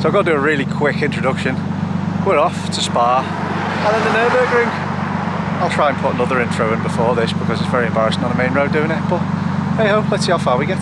So I've got to do a really quick introduction. We're off to Spa and then the Nurburgring. I'll try and put another intro in before this because it's very embarrassing on a main road doing it, but hey ho, let's see how far we get.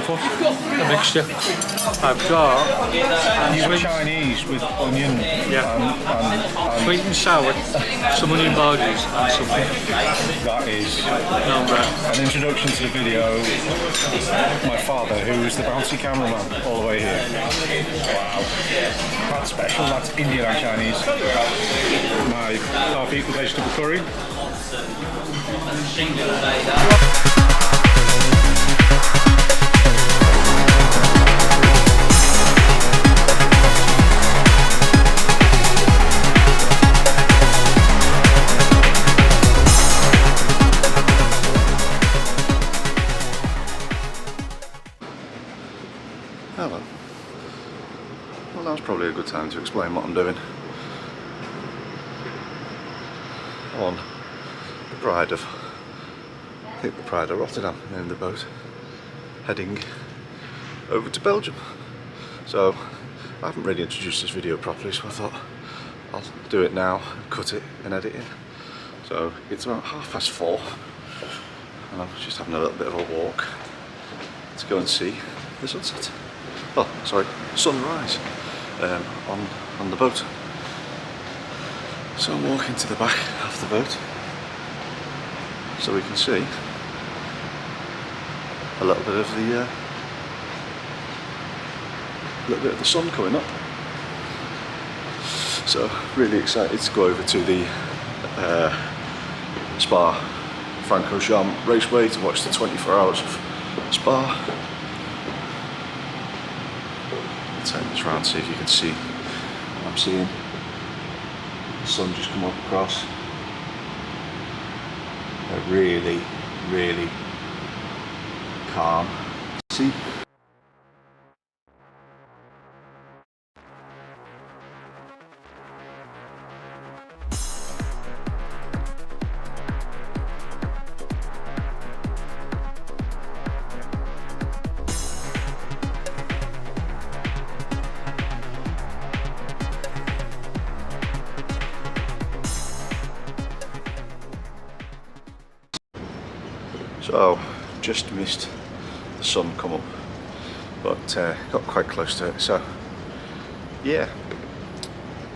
A mixture. I've got Chinese with onion, and sweet and sour, some onion bhajis and some that is naan bread. an introduction to the video. My father, who is the bouncy cameraman all the way here. Wow, that's special. That's Indian and Chinese. My half-eaten vegetable curry. Hello. Well, now's probably a good time to explain what I'm doing. On the Pride of, I think the Pride of Rotterdam, in the boat, heading over to Belgium. So I haven't really introduced this video properly, so I thought I'll do it now, cut it and edit it. So it's about 4:30 and I'm just having a little bit of a walk to go and see the sunset. Oh, sorry, sunrise on the boat. So I'm walking to the back of the boat so we can see a little bit of the sun coming up. So really excited to go over to the Spa Francorchamps Raceway to watch the 24 hours of Spa. Turn this around, see if you can see what I'm seeing. The sun just come up across. A really, really calm sea. So, just missed the sun come up, but got quite close to it. So, yeah,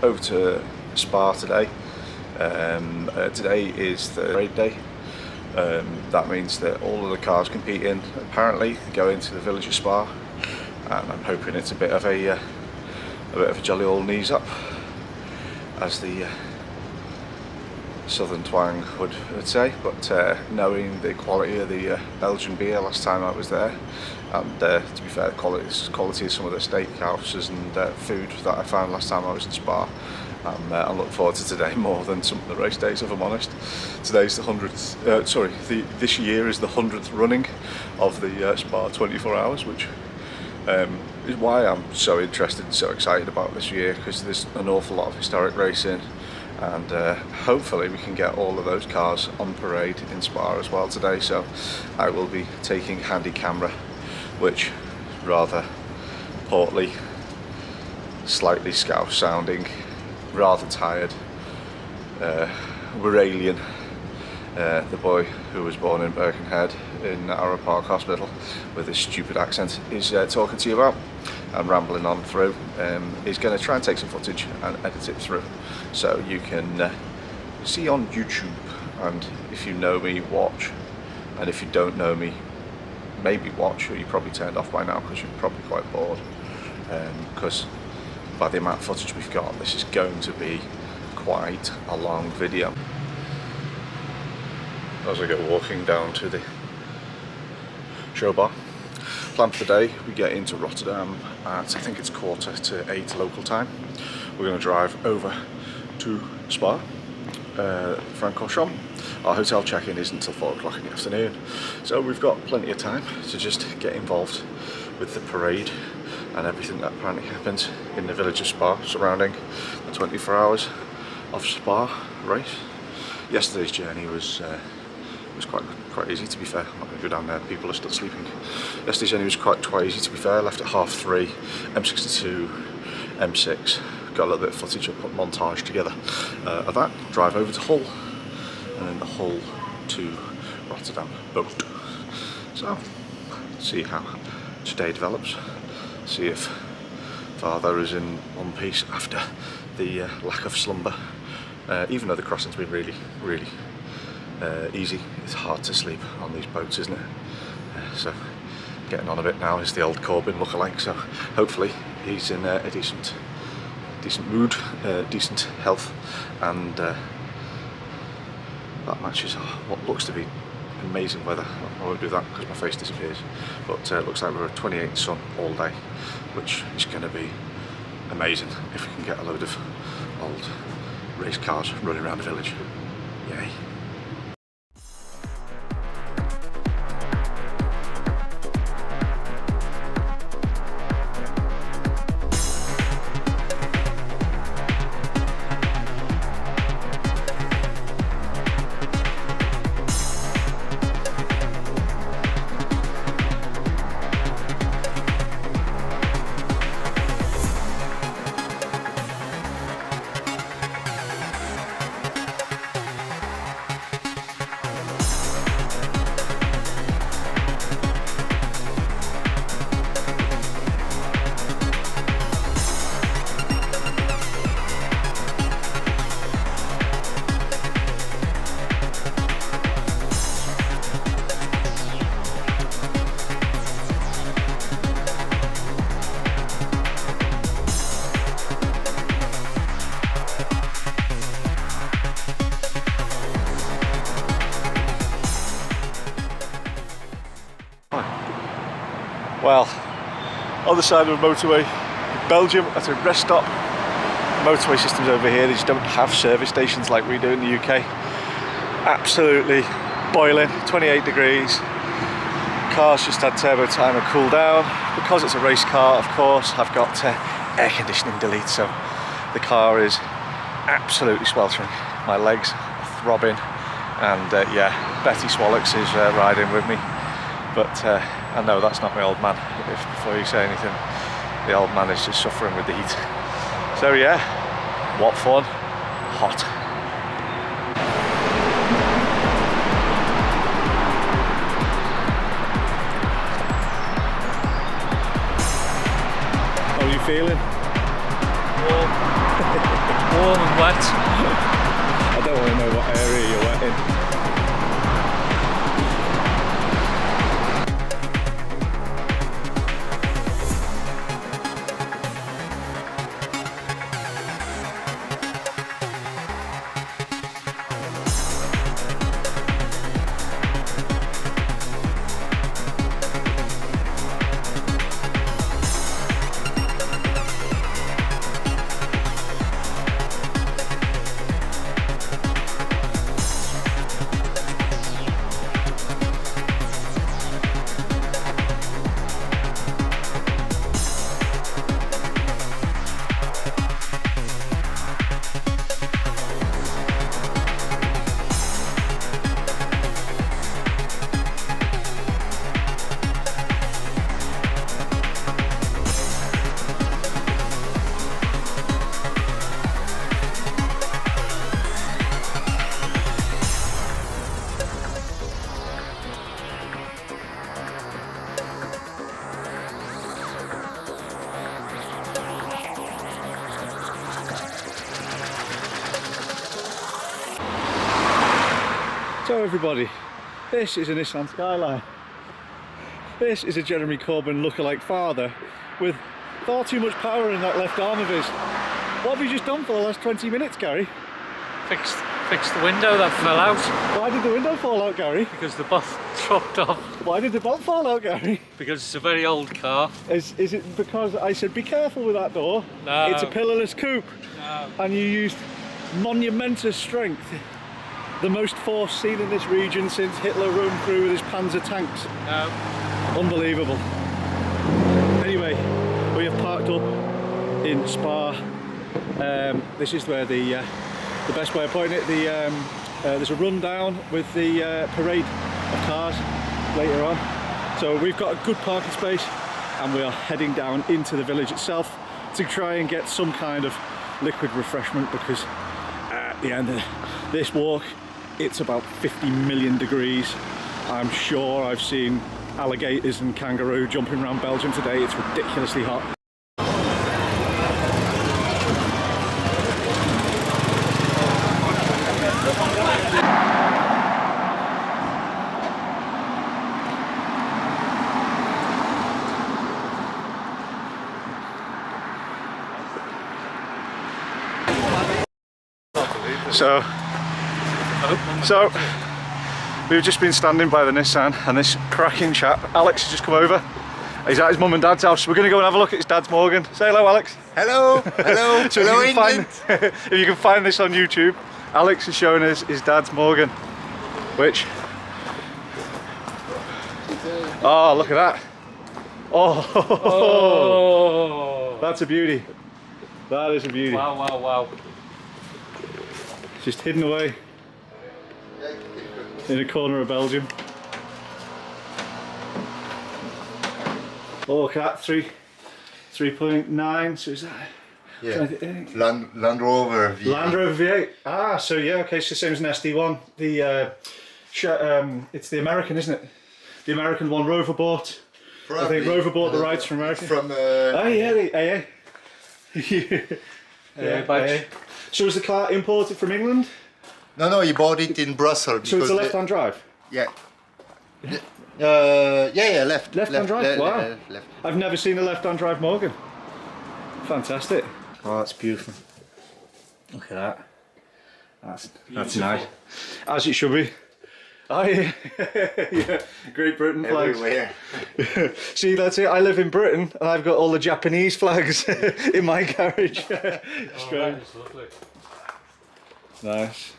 over to Spa today. Today is the raid day. That means that all of the cars competing apparently go into the village of Spa, and I'm hoping it's a bit of a jolly old knees up, as the southern twang would say, but knowing the quality of the Belgian beer last time I was there, and to be fair, the quality of some of the steakhouses and food that I found last time I was in Spa, I'm looking forward to today more than some of the race days, if I'm honest. Today's the 100th, this year is the 100th running of the Spa 24 hours, which is why I'm so interested and so excited about this year, because there's an awful lot of historic racing, and hopefully we can get all of those cars on parade in Spa as well today. So I will be taking handy camera, which is rather portly, slightly scouse sounding, rather tired, Aurelian, the boy who was born in Birkenhead in Arrow Park Hospital with his stupid accent, is talking to you about and rambling on through. He's going to try and take some footage and edit it through so you can see on YouTube, and if you know me, watch, and if you don't know me, maybe watch, or you probably turned off by now because you're probably quite bored, because by the amount of footage we've got, this is going to be quite a long video. As I go walking down to the show bar, plan for the day, we get into Rotterdam at, I think it's 7:45 local time. We're going to drive over to Spa, Francorchamps. Our hotel check-in isn't until 4 o'clock in the afternoon, so we've got plenty of time to just get involved with the parade and everything that apparently happens in the village of Spa surrounding the 24 hours of Spa race. Yesterday's journey was quite easy, to be fair. I'm not going to go down there, people are still sleeping. Yesterday's journey was quite easy, to be fair. Left at 3:30, M62, M6, got a little bit of footage, I put montage together of that, drive over to Hull, and then the Hull to Rotterdam boat. So, see how today develops, see if father is in one piece after the lack of slumber. Even though the crossing's been really easy, it's hard to sleep on these boats, isn't it? So getting on a bit now is the old Corbin lookalike, so hopefully he's in a decent mood, decent health, and that matches what looks to be amazing weather. I won't do that because my face disappears, but it looks like we're at 28 sun all day, which is going to be amazing if we can get a load of old race cars running around the village. Yay. Well, other side of the motorway, Belgium, at a rest stop. Motorway systems over here, they just don't have service stations like we do in the UK. Absolutely boiling, 28 degrees. Car's just had turbo time and cool down. Because it's a race car, of course, I've got air conditioning delete, so the car is absolutely sweltering. My legs are throbbing, and yeah, Betty Swallocks is riding with me. But I know that's not my old man, before you say anything. The old man is just suffering with the heat. So yeah, what fun. Hot. How are you feeling? Warm. Warm and wet. I don't want to know what area you're wet in. So everybody, this is a Nissan Skyline. This is a Jeremy Corbyn lookalike father with far too much power in that left arm of his. What have you just done for the last 20 minutes, Gary? Fixed the window that fell out. Why did the window fall out, Gary? Because the bolt dropped off. Why did the bolt fall out, Gary? Because it's a very old car. Is it because I said be careful with that door? No. It's a pillarless coupe. No. And you used monumentous strength. The most force seen in this region since Hitler roamed through with his Panzer tanks. No. Unbelievable. Anyway, we have parked up in Spa. This is where the best way of putting it, there's a rundown with the parade of cars later on. So we've got a good parking space and we are heading down into the village itself to try and get some kind of liquid refreshment, because at the end of this walk it's about 50 million degrees. I'm sure I've seen alligators and kangaroo jumping around Belgium today. It's ridiculously hot. So we've just been standing by the Nissan and this cracking chap, Alex, has just come over. He's at his mum and dad's house. We're going to go and have a look at his dad's Morgan. Say hello, Alex. Hello, hello, So hello, if you can England. if you can find this on YouTube, Alex is showing us his dad's Morgan, which, oh, look at that. Oh, that's a beauty. That is a beauty. Wow, wow, wow. Just hidden away in a corner of Belgium. Oh, look at that, 3.9, so is that? Yeah, Land Rover V8. Land Rover V8. Ah, so yeah, okay, so same as an SD1. It's the American, isn't it? The American one Rover bought. Probably. I think Rover bought the rights from America. Oh yeah, the AA. Yeah, badge. So was the car imported from England? No, you bought it in Brussels. So it's a left-hand drive? Yeah. Yeah, left. Left-hand drive? Wow. Left. I've never seen a left-hand drive Morgan. Fantastic. Oh, that's beautiful. Look at that. That's nice. As it should be. Oh yeah, yeah. Great Britain flags. Everywhere. See, that's it. I live in Britain and I've got all the Japanese flags in my garage. It's great. That's lovely. Nice.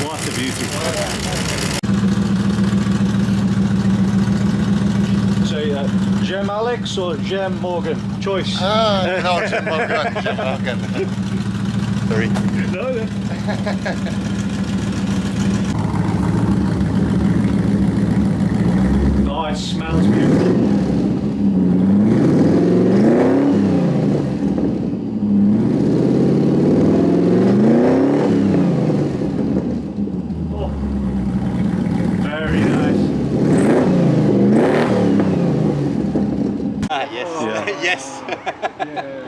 What a beauty. So, Gem Alex or Gem Morgan? Choice. No, Jim Morgan. Sorry. No, no. Oh, it smells beautiful. Oh, very nice. Yes. Yeah. Yes. Yeah.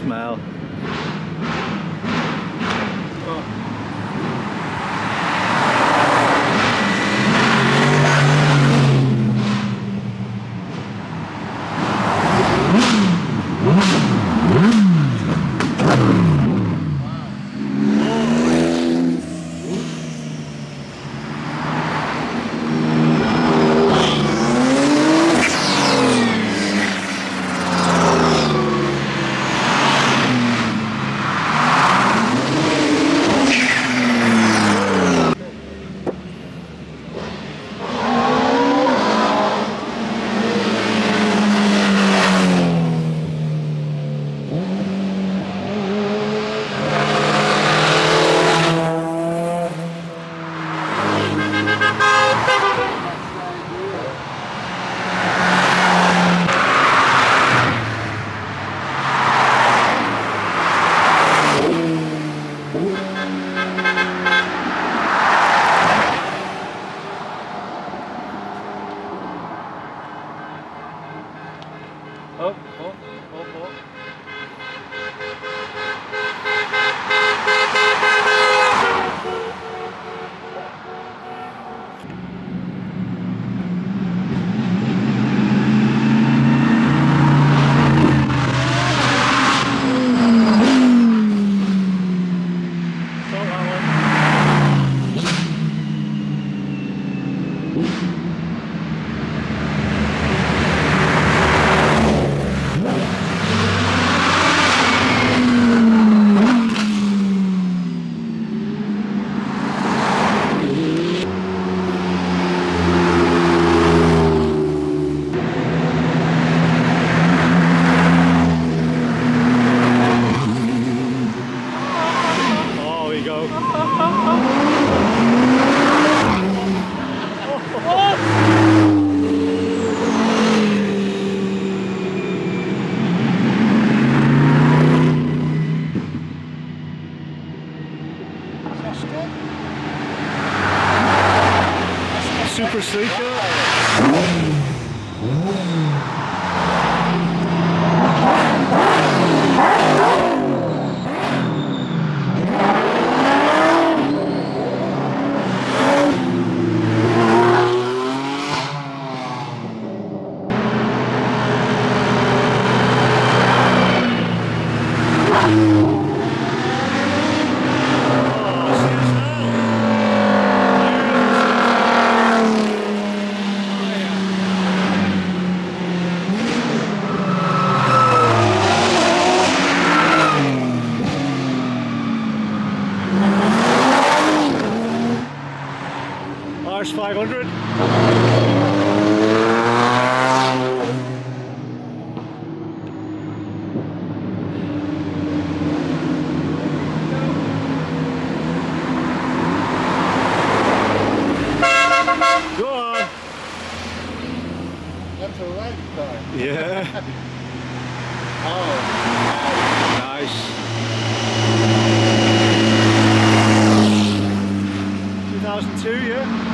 smell. Oh. Super sleeker. RS500. Go on. That's a right car. Yeah. Oh. Nice. 2002, yeah.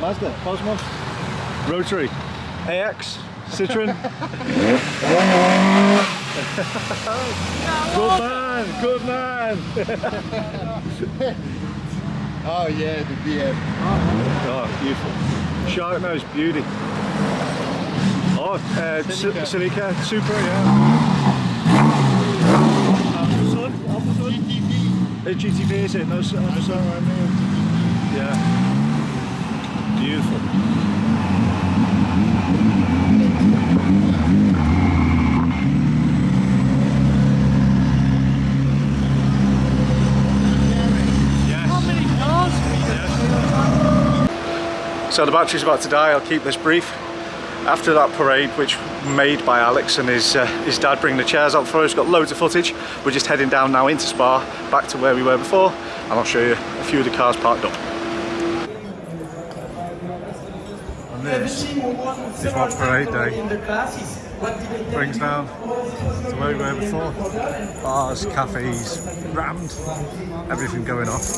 Mazda, Cosmos, Rotary, AX, Citroen. Good man. Oh yeah, the BM. Oh, beautiful. Shark nose, beauty. Oh, Silica, super, yeah. Alpha GTV. GTV is it? No, Alpha yeah. Beautiful. So the battery's about to die. I'll keep this brief. After that parade, which made by Alex and his dad bring the chairs out for us, got loads of footage. We're just heading down now into Spa, back to where we were before, and I'll show you a few of the cars parked up. And this is what parade day brings down to where we were before. Bars, cafes, rammed, everything going off,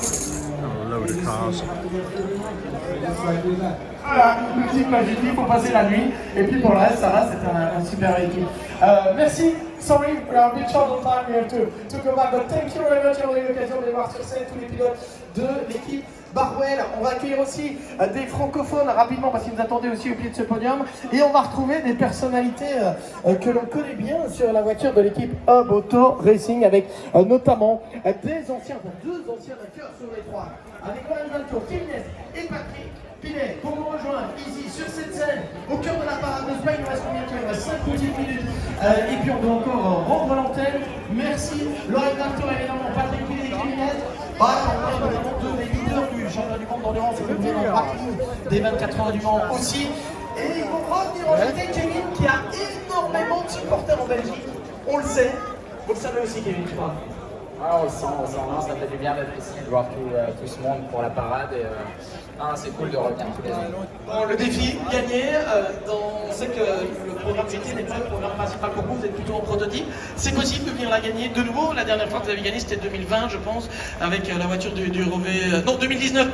and a load of cars. Voilà, multiple il faut passer la nuit, et puis pour le reste, ça va, c'était un super équipe. Merci, sorry, we are a bit short on time, we have to go back, but thank you very much. On a eu l'occasion de voir sur scène tous les pilotes de l'équipe Barwell. On va accueillir aussi des francophones rapidement parce qu'ils nous attendaient aussi au pied de ce podium. Et on va retrouver des personnalités que l'on connaît bien sur la voiture de l'équipe Hub Auto Racing avec notamment deux anciens vainqueurs sur les trois. Avec Lorenz Tour, Kevin et Patrick Pinet pour nous rejoindre ici sur cette scène au cœur de la parade de Spa. Il nous reste combien de temps? Il nous reste 5 petites minutes. Et puis on doit encore rendre l'antenne. Merci Lorenz Tour, évidemment, Patrick Pinet et Kevin. Voilà, on est notamment deux des leaders du championnat du monde d'endurance et de dans le parcours des 24 heures du Mans aussi. Et il faut revenir en inviter Kevin qui a énormément de supporters en Belgique. On le sait. Vous le savez aussi, Kevin, je crois. Ah, on le sent, ça fait du bien d'être ici, de voir tout ce monde pour la parade et c'est cool de revenir tous les ans. Bon, le défi, gagner, on sait que le programme GT n'est pas le programme principal pour vous, vous êtes plutôt en prototype. C'est possible de venir la gagner de nouveau. La dernière fois que vous avez gagné, c'était 2020, je pense, avec la voiture du Rové. Non, 2019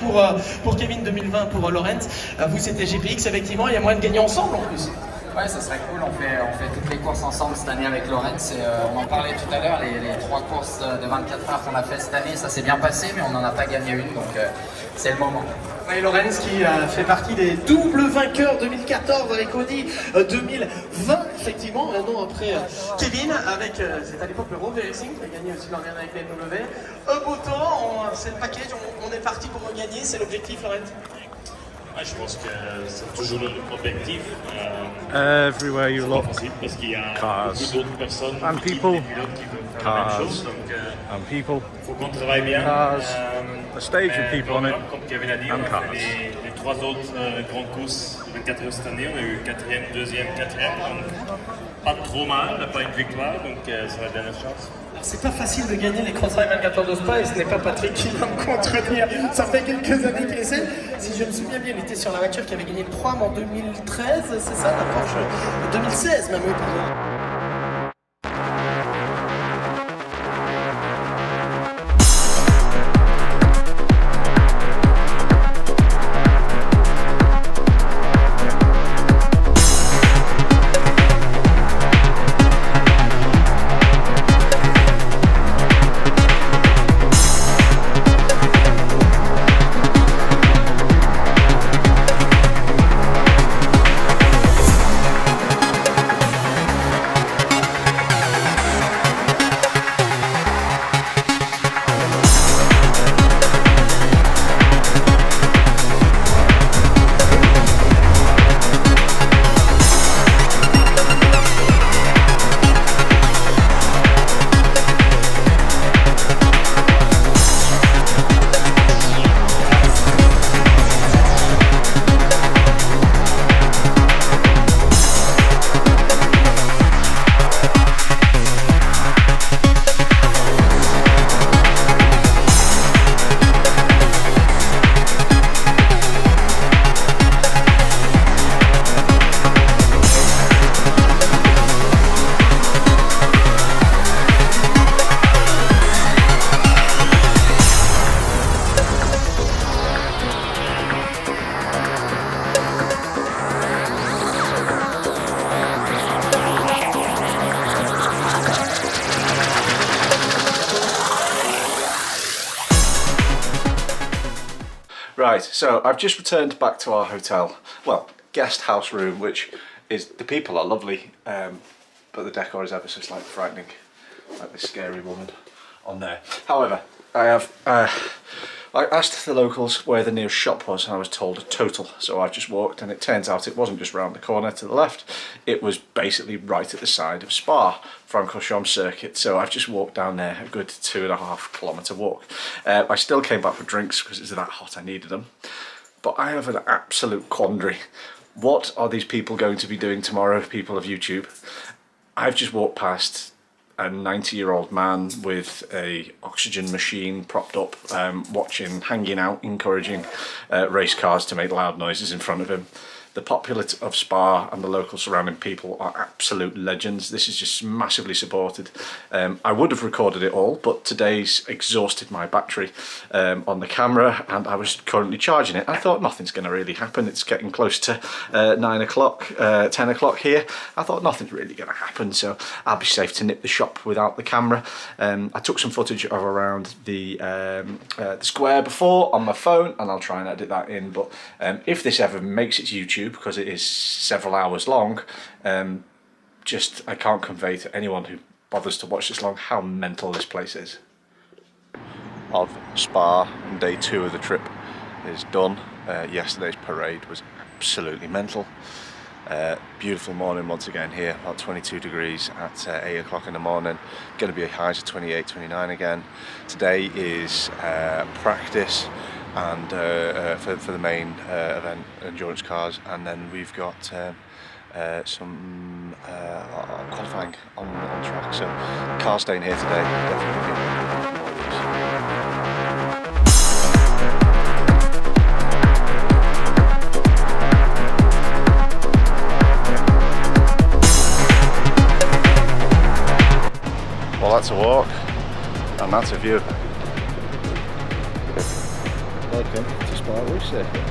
pour Kevin, 2020 pour Lorenz. Vous, c'était GPX, effectivement, il y a moyen de gagner ensemble en plus. Ouais, ça serait cool, on fait toutes les courses ensemble cette année avec Lorenz et on en parlait tout à l'heure, les 3 courses de 24 heures qu'on a fait cette année, ça s'est bien passé mais on n'en a pas gagné une donc c'est le moment. Et Lorenz qui fait partie des doubles vainqueurs 2014 avec Audi 2020, effectivement, un an après Kevin, avec, c'est à l'époque le Rové Racing qui a gagné aussi l'an dernier avec les BMW. Auto, c'est le package, on est parti pour gagner, c'est l'objectif Lorenz. Ouais, je pense que c'est toujours l'objectif. Everywhere you look, parce qu'il y a cars beaucoup d'autres personnes and people, qui veulent faire cars la même chose. Donc, and people, faut qu'on travaille bien. cars, a stage with people on it, Comme Kevin a dit, and on a cars. fait les 3 autres grandes courses de 24 heures cette année. On a eu 4e, 2e, 4e. Donc pas trop mal, pas une victoire. Donc c'est la dernière chance. C'est pas facile de gagner les Crowdstrike 24 heures de Spa et ce n'est pas Patrick qui va me contredire. Ça fait quelques années qu'il essaie. Si je me souviens bien, il était sur la voiture qui avait gagné le Prime en 2013, c'est ça, la Porsche 2016 même. Right, so I've just returned back to our hotel, well, guest house room, which is, the people are lovely, but the decor is ever so slightly frightening, like this scary woman on there. However, I asked the locals where the nearest shop was and I was told a total, so I've just walked, and it turns out it wasn't just round the corner to the left, it was basically right at the side of Spa, Francorchamps circuit, so I've just walked down there, a good 2.5 kilometre walk. I still came back for drinks because it's that hot I needed them, but I have an absolute quandary. What are these people going to be doing tomorrow, people of YouTube? I've just walked past a 90-year-old man with a oxygen machine propped up, watching, hanging out, encouraging race cars to make loud noises in front of him. The populace of Spa and the local surrounding people are absolute legends. This is just massively supported. I would have recorded it all, but today's exhausted my battery on the camera, and I was currently charging it. I thought nothing's going to really happen. It's getting close to 9 o'clock, 10 o'clock here. I thought nothing's really going to happen, so I'll be safe to nip the shop without the camera. I took some footage of around the square before on my phone, and I'll try and edit that in. But if this ever makes it to YouTube, because it is several hours long, I can't convey to anyone who bothers to watch this long how mental this place is. Of Spa, day 2 of the trip is done. Yesterday's parade was absolutely mental. Beautiful morning once again here, about 22 degrees at 8 o'clock in the morning. Going to be a highs of 28, 29 again. Today is practice and for the main event, endurance cars, and then we've got some qualifying on track. So car staying here today, definitely. Well, that's a walk, and that's a view. Welcome to Spa Race Circuit.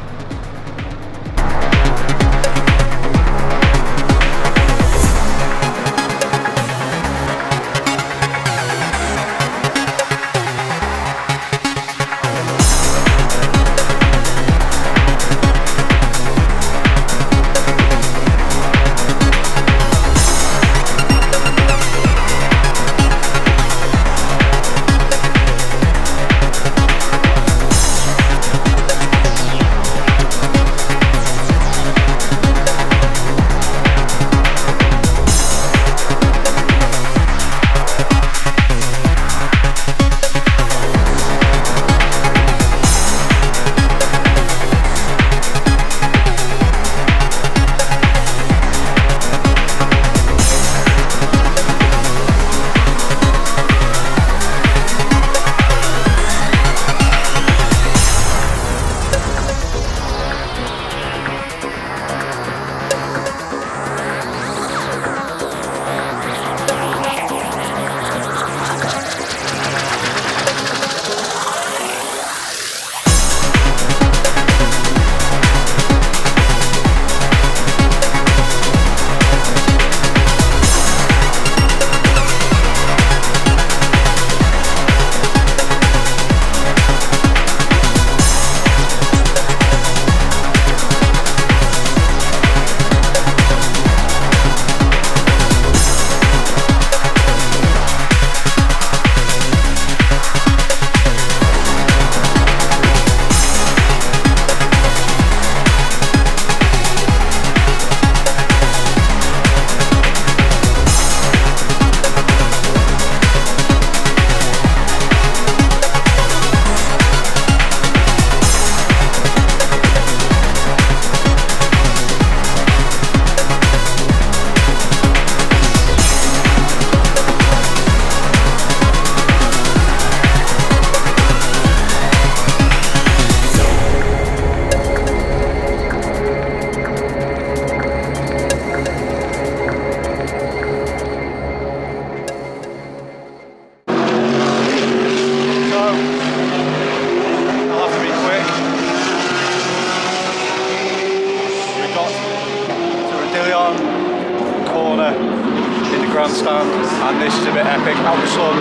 grandstand, and this is a bit epic. Out the sun,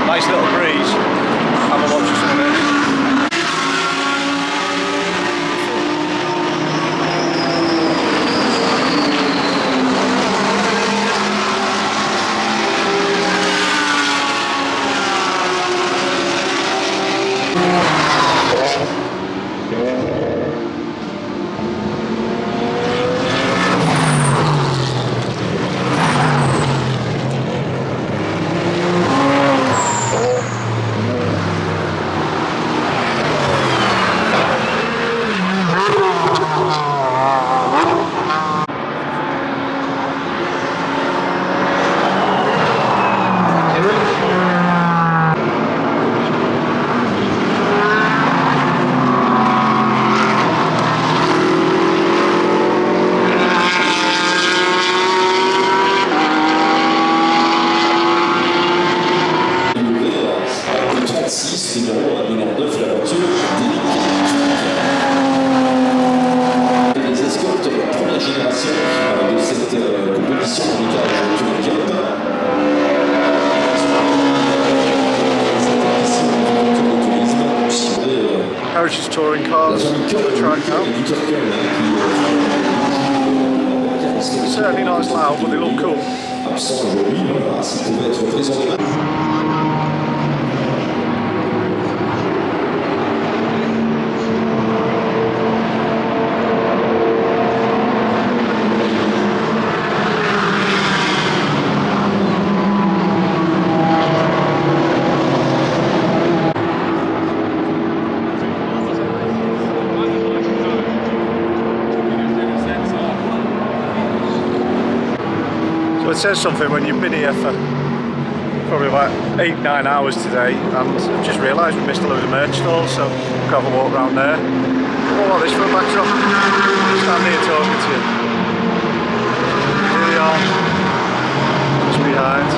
nice little breeze. Have a watch of some of this. Heritage Touring cars on the track now. Certainly not as loud, but they look cool. So it says something when you've been here for probably about 8-9 hours today, and I've just realised we missed a load of merch stalls, so we'll have a walk around there. Oh, what this for a backdrop? Stand here talking to you. Here we are, just behind.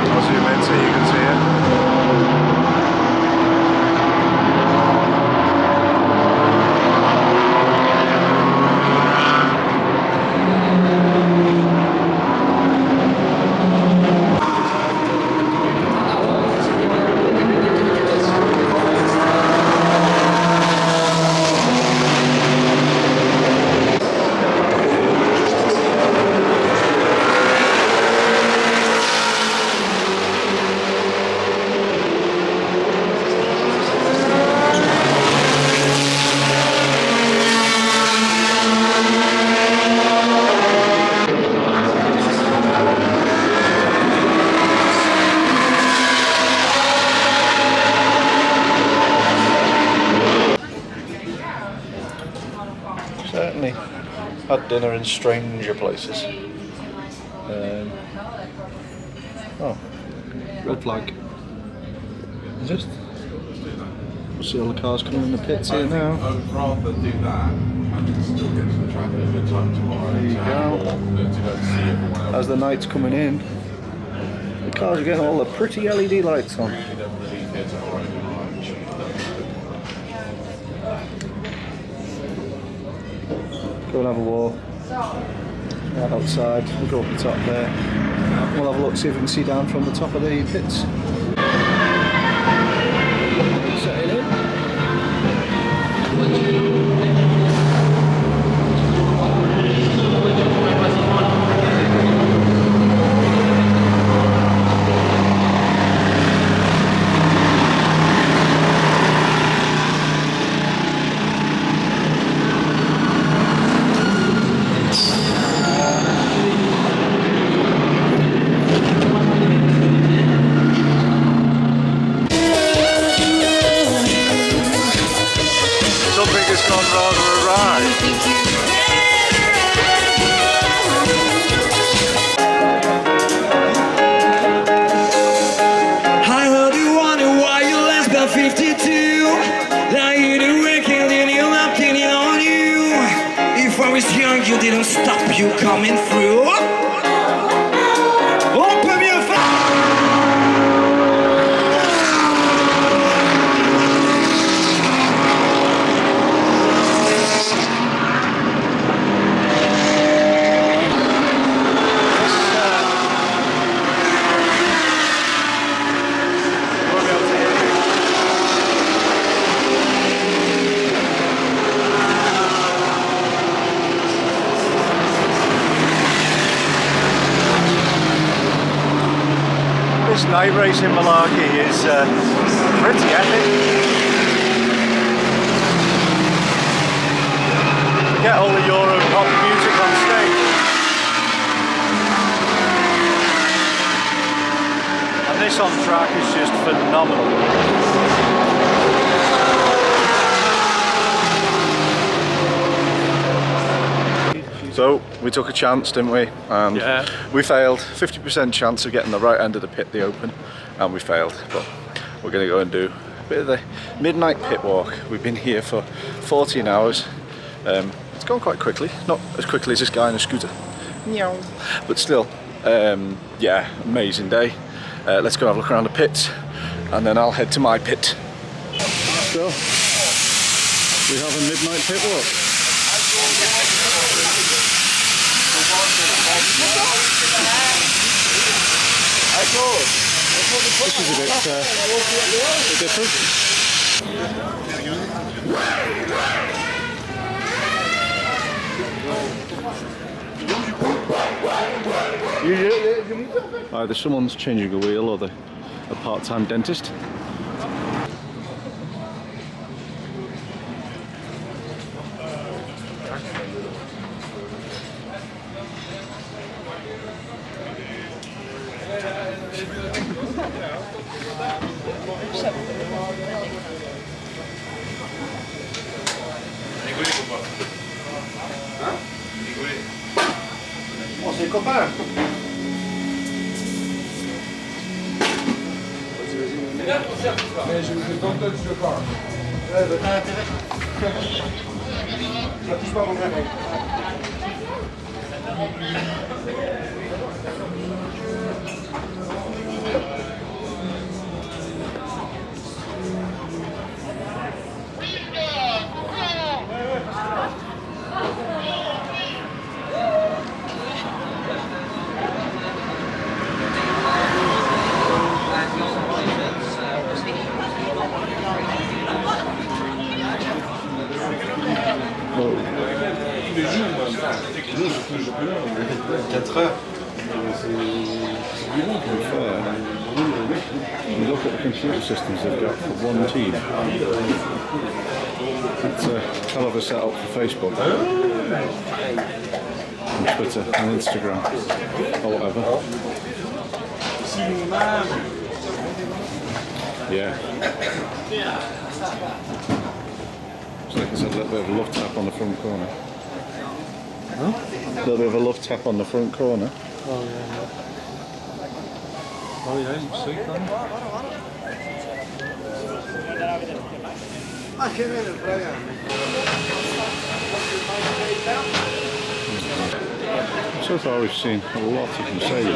I'll zoom in so you can see it. Certainly had dinner in stranger places. Oh, red flag. Is it? We'll see all the cars coming in the pits here now. I'd rather do that and still get to the track at a good time tomorrow. There you go. To go see everyone else. As the night's coming in, the cars are getting all the pretty LED lights on. Really don't believe here tomorrow. Go and have a walk. Right outside, we'll go up the top there. We'll have a look, see if we can see down from the top of the pits. Setting in. Something has gone rather awry. I heard you wonder why you left at 52. Now you're the wicked and you're not getting on you. If I was young, you didn't stop you coming through. Open your This night racing malarkey is pretty epic. Get all the Euro pop music on stage. And this on track is just phenomenal. So we took a chance, didn't we? And we failed. 50% chance of getting the right end of the pit, the open, and we failed. But we're going to go and do a bit of the midnight pit walk. We've been here for 14 hours. It's gone quite quickly, not as quickly as this guy on a scooter. But still, yeah, amazing day. Let's go have a look around the pits, and then I'll head to my pit. So we have a midnight pit walk. This is a bit different. Either someone's changing a wheel or they're a part-time dentist. Bon, c'est les copains. Mais je don't touch the car. Ouais, t'as intérêt. Ça touche pas mon réveil. Tous les jours, moi, je 4 heures. You look at the computer systems they've got for one team. It's a hell of a setup for Facebook, and Twitter and Instagram, or whatever. Yeah. It's like it's a little bit of a love tap on the front corner. Huh? A little bit of a love tap on the front corner. Oh yeah. Oh yeah, you see that? So far we've seen a lot of Mercedes.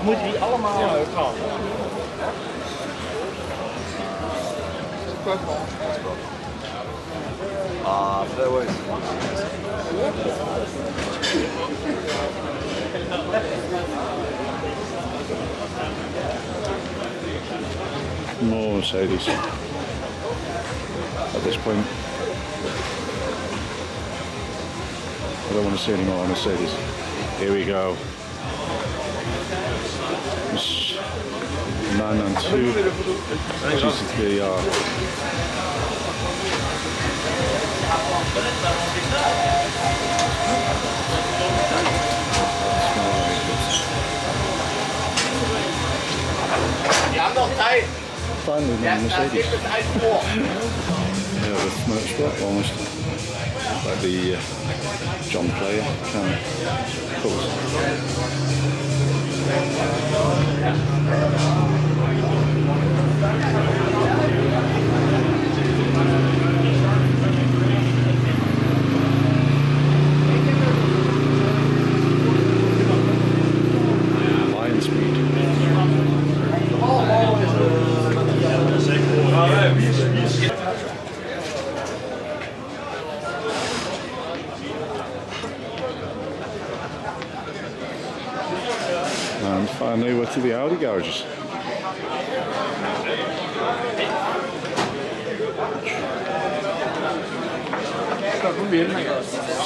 Moeten die allemaal gaan? Ah, that was. More Mercedes at this point. I don't want to see any more Mercedes. Here we go. It's 992 GT3R. Finally, no Mercedes. Yeah, with motorsport almost like the John Player kind of colours. Lion speed. And finally we're to the Audi garages.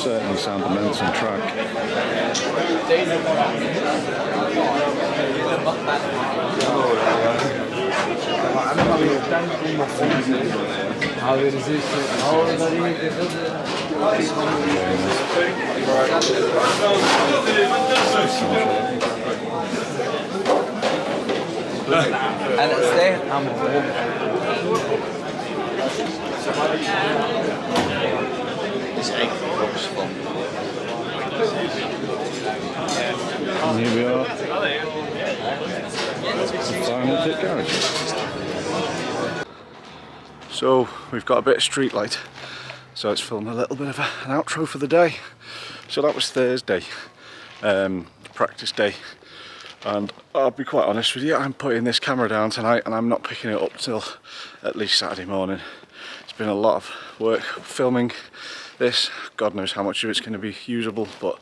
Certainly sound immense on track. En het stijgt aan mijn hoofd. Het is eigenlijk focus van. And here we are. The final pit garage. So we've got a bit of street light. So let's film a little bit of an outro for the day. So that was Thursday, practice day. And I'll be quite honest with you, I'm putting this camera down tonight and I'm not picking it up till at least Saturday morning. It's been a lot of work filming this. God knows how much of it's going to be usable, but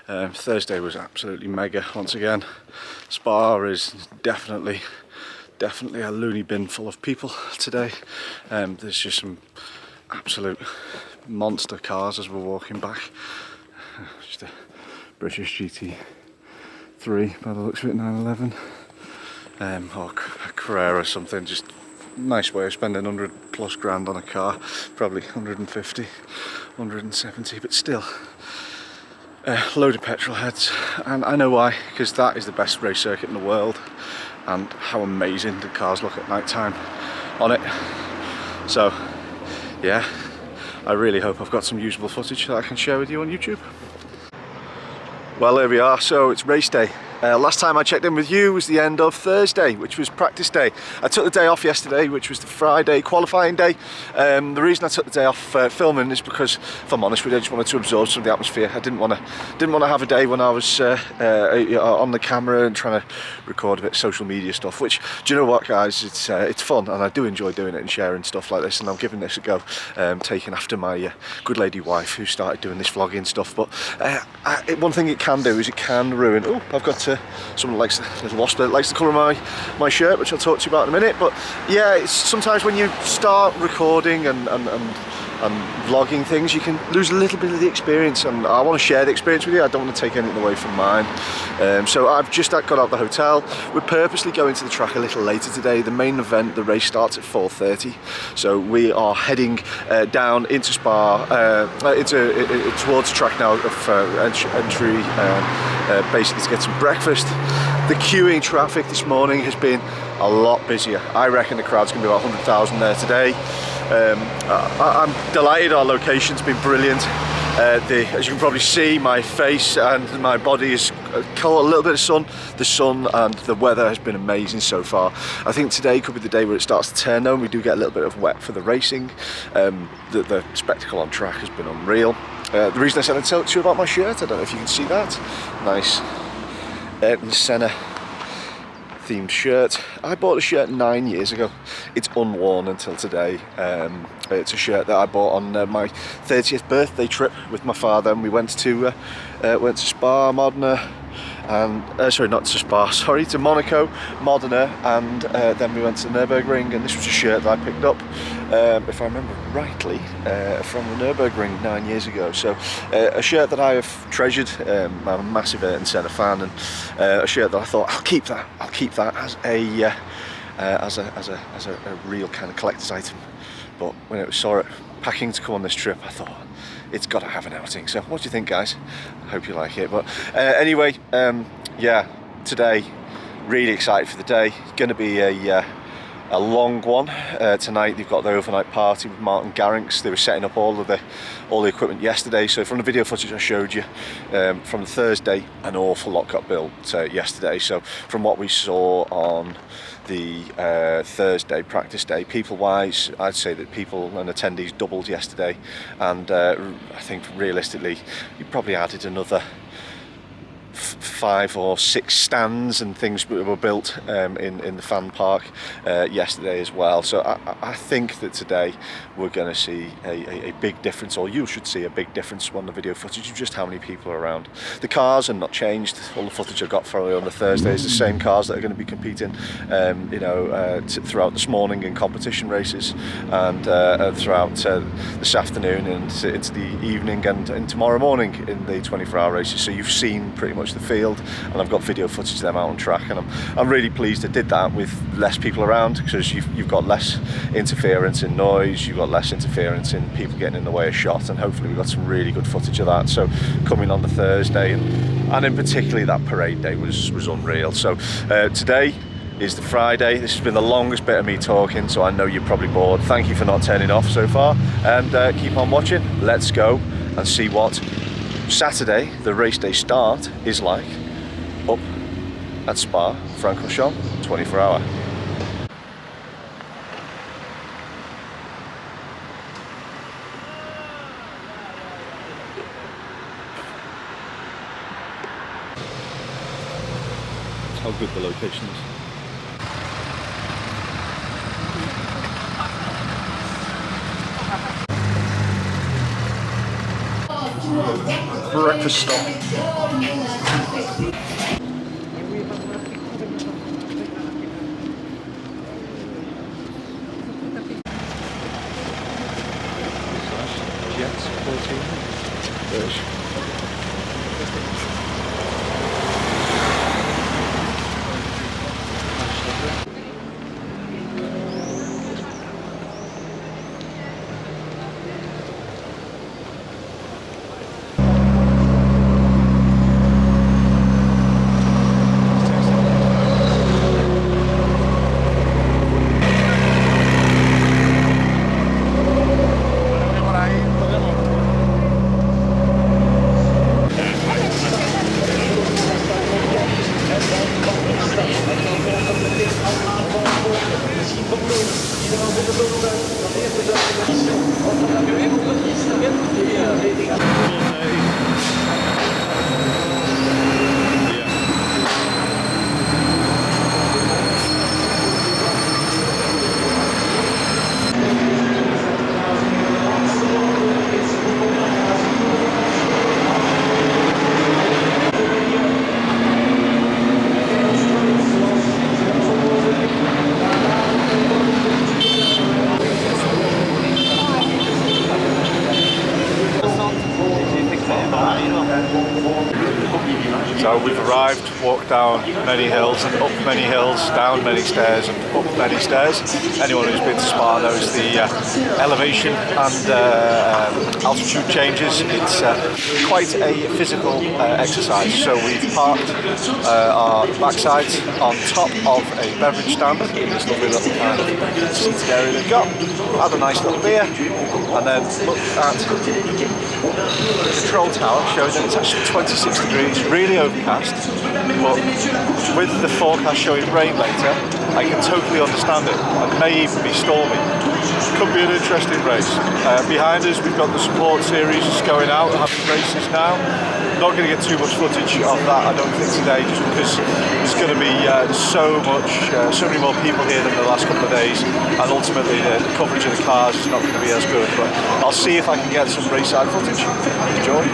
Thursday was absolutely mega once again. Spa is definitely a loony bin full of people today. There's just some absolute monster cars as we're walking back. Just a British GT3 by the looks of it, 911. Or a Carrera or something. Just nice way of spending 100 plus grand on a car. Probably 150, 170, but still. Load of petrol heads, and I know why, because that is the best race circuit in the world, and how amazing the cars look at night time on it. So yeah, I really hope I've got some usable footage that I can share with you on YouTube. Well, here we are, so it's race day. Last time I checked in with you was the end of Thursday, which was practice day. I took the day off yesterday, which was the Friday qualifying day. The reason I took the day off filming is because, if I'm honest with you, I just wanted to absorb some of the atmosphere. I didn't want to have a day when I was on the camera and trying to record a bit of social media stuff. Which, do you know what, guys? It's fun, and I do enjoy doing it and sharing stuff like this. And I'm giving this a go, taking after my good lady wife who started doing this vlogging stuff. But one thing it can do is it can ruin. Oh, I've got someone likes a little wasp that likes the colour of my shirt, which I'll talk to you about in a minute. But yeah, it's sometimes when you start recording and vlogging things, you can lose a little bit of the experience, and I want to share the experience with you. I don't want to take anything away from mine. So I've just got out of the hotel. We're purposely going to the track a little later today. The main event, the race, starts at 4:30, so we are heading down into Spa, towards the track now of entry, basically to get some breakfast. The queuing traffic this morning has been a lot busier. I reckon the crowd's going to be about 100,000 there today. I'm delighted. Our location's been brilliant. As you can probably see, my face and my body is caught a little bit of sun. The sun and the weather has been amazing so far. I think today could be the day where it starts to turn though, and we do get a little bit of wet for the racing. The spectacle on track has been unreal. The reason I said I'd tell you about my shirt, I don't know if you can see that. Nice Ayrton Senna themed shirt. I bought a shirt 9 years ago. It's unworn until today. It's a shirt that I bought on my 30th birthday trip with my father, and we went to Spa, Modena, and sorry, not to Spa, sorry, to Monaco, Modena, and then we went to Nurburgring, and this was a shirt that I picked up, if I remember rightly, from the Nurburgring 9 years ago. So a shirt that I have treasured. I'm a massive Ayrton Senna fan, and a shirt that I thought I'll keep that as a real kind of collector's item. But when I saw it packing to come on this trip, I thought it's got to have an outing. So what do you think, guys? I hope you like it. But anyway, yeah, today, really excited for the day. It's going to be a long one. Tonight they've got their overnight party with Martin Garrix. They were setting up all the equipment yesterday. So from the video footage I showed you from the Thursday, an awful lot got built yesterday. So from what we saw on the Thursday practice day, people wise, I'd say that people and attendees doubled yesterday, and I think realistically you probably added another 5 or 6 stands and things were built in the fan park yesterday as well. So I think that today we're going to see a big difference, or you should see a big difference on the video footage of just how many people are around. The cars are not changed. All the footage I got from on the Thursday is the same cars that are going to be competing throughout this morning in competition races, and throughout this afternoon and into the evening and tomorrow morning in the 24-hour races. So you've seen pretty much the field, and I've got video footage of them out on track, and I'm really pleased I did that with less people around, because you've got less interference in noise, you've got less interference in people getting in the way of shot, and hopefully we've got some really good footage of that. So coming on the Thursday, and in particularly that parade day was unreal. So today is the Friday. This has been the longest bit of me talking, so I know you're probably bored. Thank you for not turning off so far, and keep on watching. Let's go and see what Saturday, the race day start, is like up at Spa-Francorchamps 24-hour. How good the location is. breakfast stop. Jets 14. So we've arrived, walked down many hills and up many hills, down many stairs and up many stairs. Anyone who's been to Spa knows the elevation and altitude changes. It's quite a physical exercise. So we've parked our backsides on top of a beverage stand in this lovely little kind of seated area they've got. Had a nice little beer and then looked at the control tower showing that it's actually 26 degrees, really overcast, but with the forecast showing rain later, I can totally understand it. It may even be stormy. Could be an interesting race. Behind us we've got the support series going out, having races now. Not going to get too much footage of that, I don't think, today, just because there's going to be so many more people here than the last couple of days, and ultimately the coverage of the cars is not going to be as good. But I'll see if I can get some race side footage. Enjoy.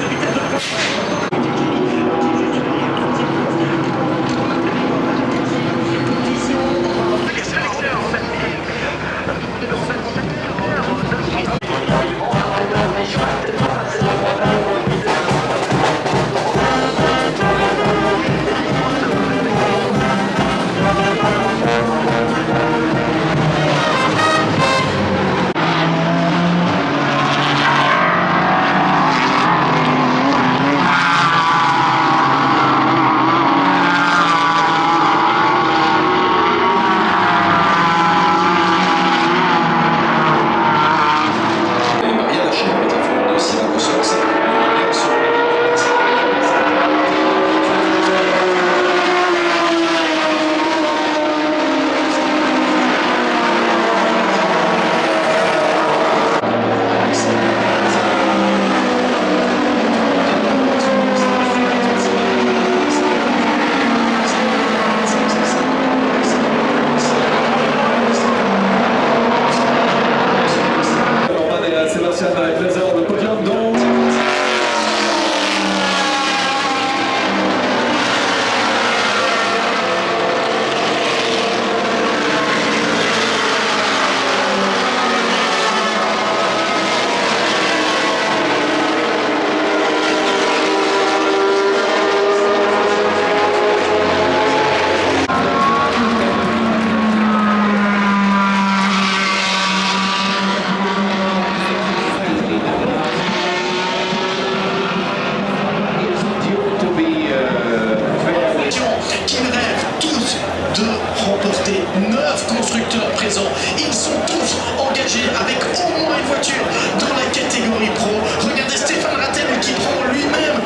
Ils sont tous engagés avec au moins une voiture dans la catégorie pro. Regardez Stéphane Rattel qui prend lui-même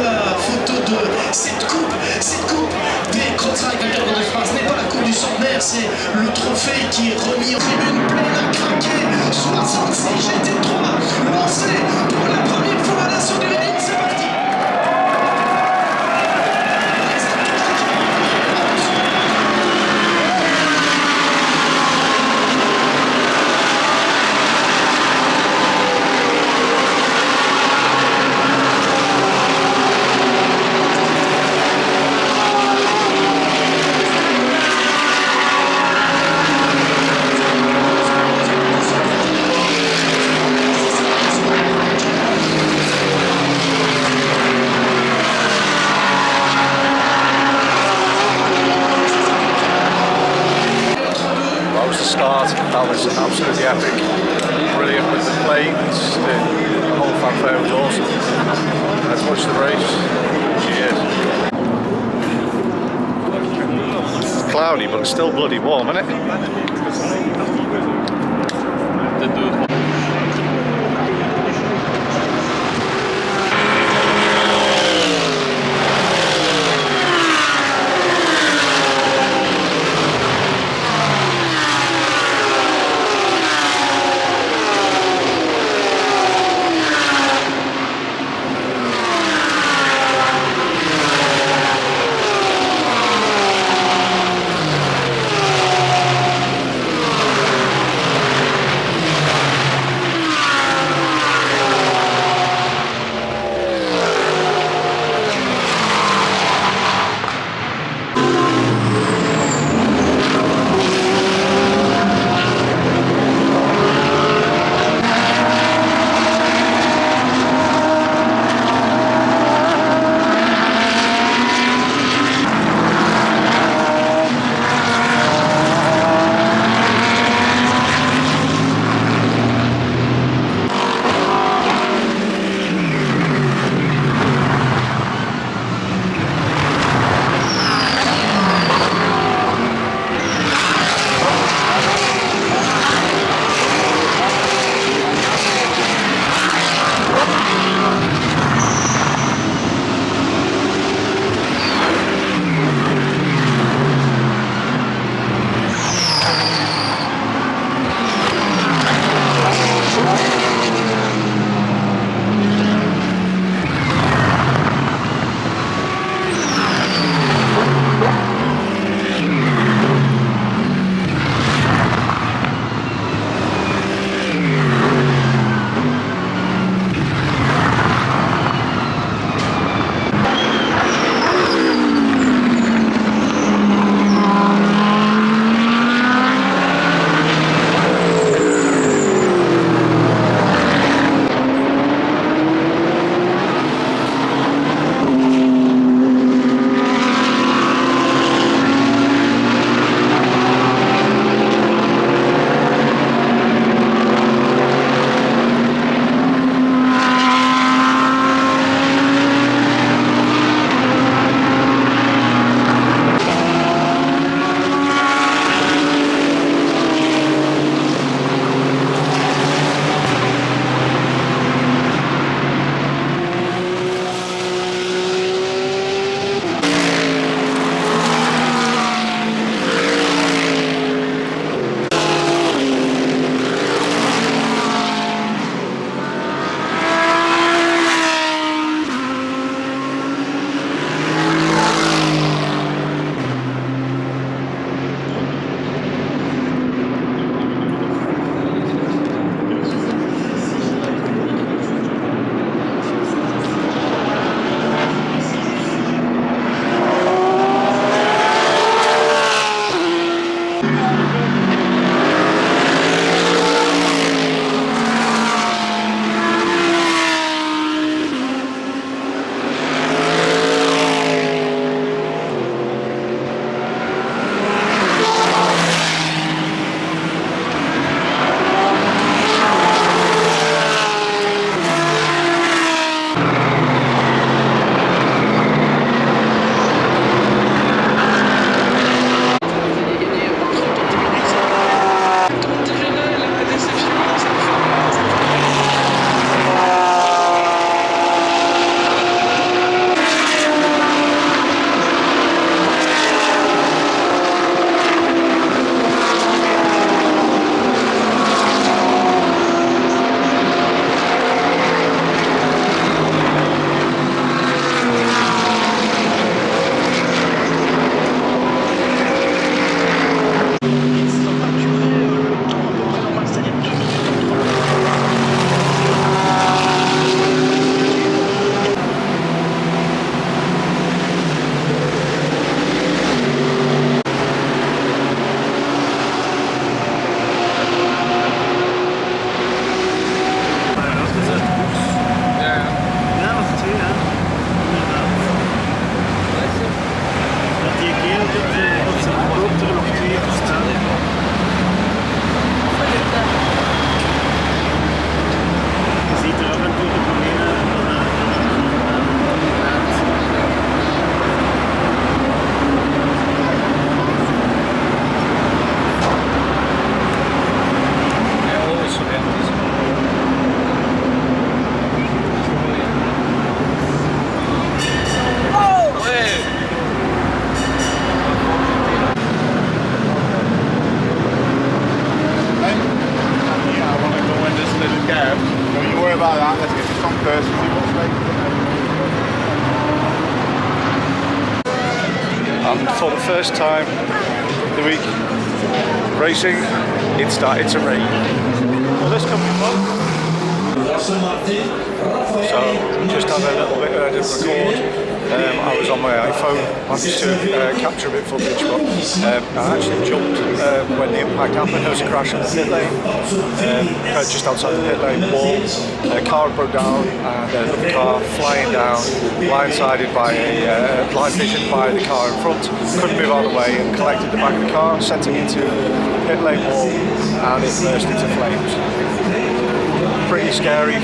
la photo de cette coupe des Crowdstrike vainqueurs de France. Ce n'est pas la coupe du centenaire, c'est le trophée qui est remis en tribune pleine à craquer. 66 GT3 lancé pour la première fois à l'assaut du ring. C'est parti. start. That was absolutely epic. Brilliant with the planes. The whole fanfare was awesome. Let's watch the race. Cheers. It's cloudy, but it's still bloody warm, isn't it? for the first time the week racing, it started to rain. Well, this coming from. So just had a little bit I didn't record. I was on my iPhone, managed to capture a bit of footage, but I actually jumped when the impact happened. There was a crash in the pit lane, just outside the pit lane wall. A car broke down and another car flying down, blindsided by blind vision by the car in front. Couldn't move out of the way and collected the back of the car, sent it into the pit lane wall, and it burst into flames. Pretty scary,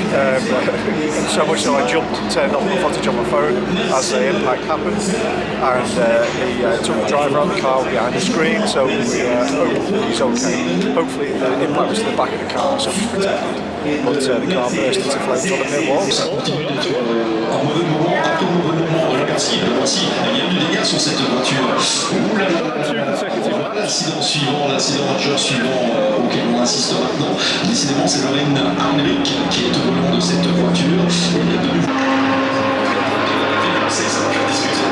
so much so I jumped and turned off the footage on my phone as the impact happened, and took the driver out of the car behind the screen, so we hope he's okay. Hopefully the impact was to the back of the car, so he's protected, but the car burst into flames on the pit wall. L'incident suivant, l'incident majeur suivant auquel on assiste maintenant, décidément c'est Lorraine qui est au volant de cette voiture. Et il y a de nouveau. Ça va faire discuter.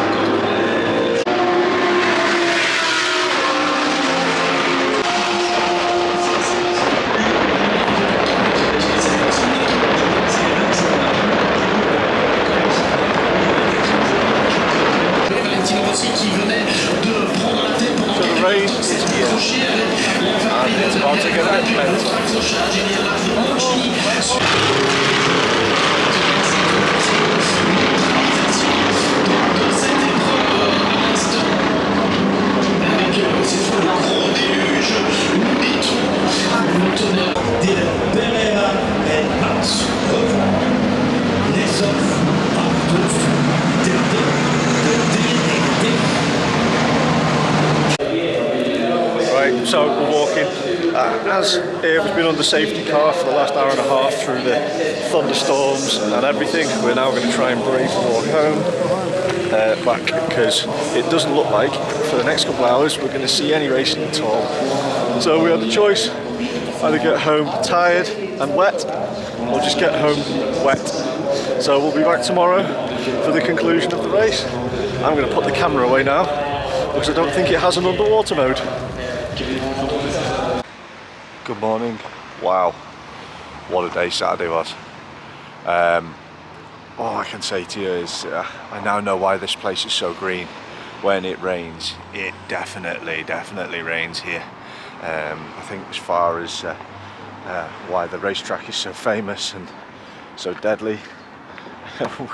Qui venait de prendre la tête pendant quelques minutes, s'est accroché avec la accrochage, il y a largement Chili. De cette épreuve à l'instant, avec cette fois le gros déluge, le béton, le tonnerre. Dylan Pereira and Max Revoir. Les offres à tous. Right, so we're walking. As we've been under safety car for the last hour and a half through the thunderstorms and everything, we're now going to try and bravely walk home back, because it doesn't look like for the next couple of hours we're going to see any racing at all. So we had the choice, either get home tired and wet, or just get home wet. So we'll be back tomorrow for the conclusion of the race. I'm going to put the camera away now because I don't think it has an underwater mode. Good morning. Wow, what a day Saturday was. All I can say to you is I now know why this place is so green. When it rains, it definitely rains here. I think as far as why the racetrack is so famous and so deadly,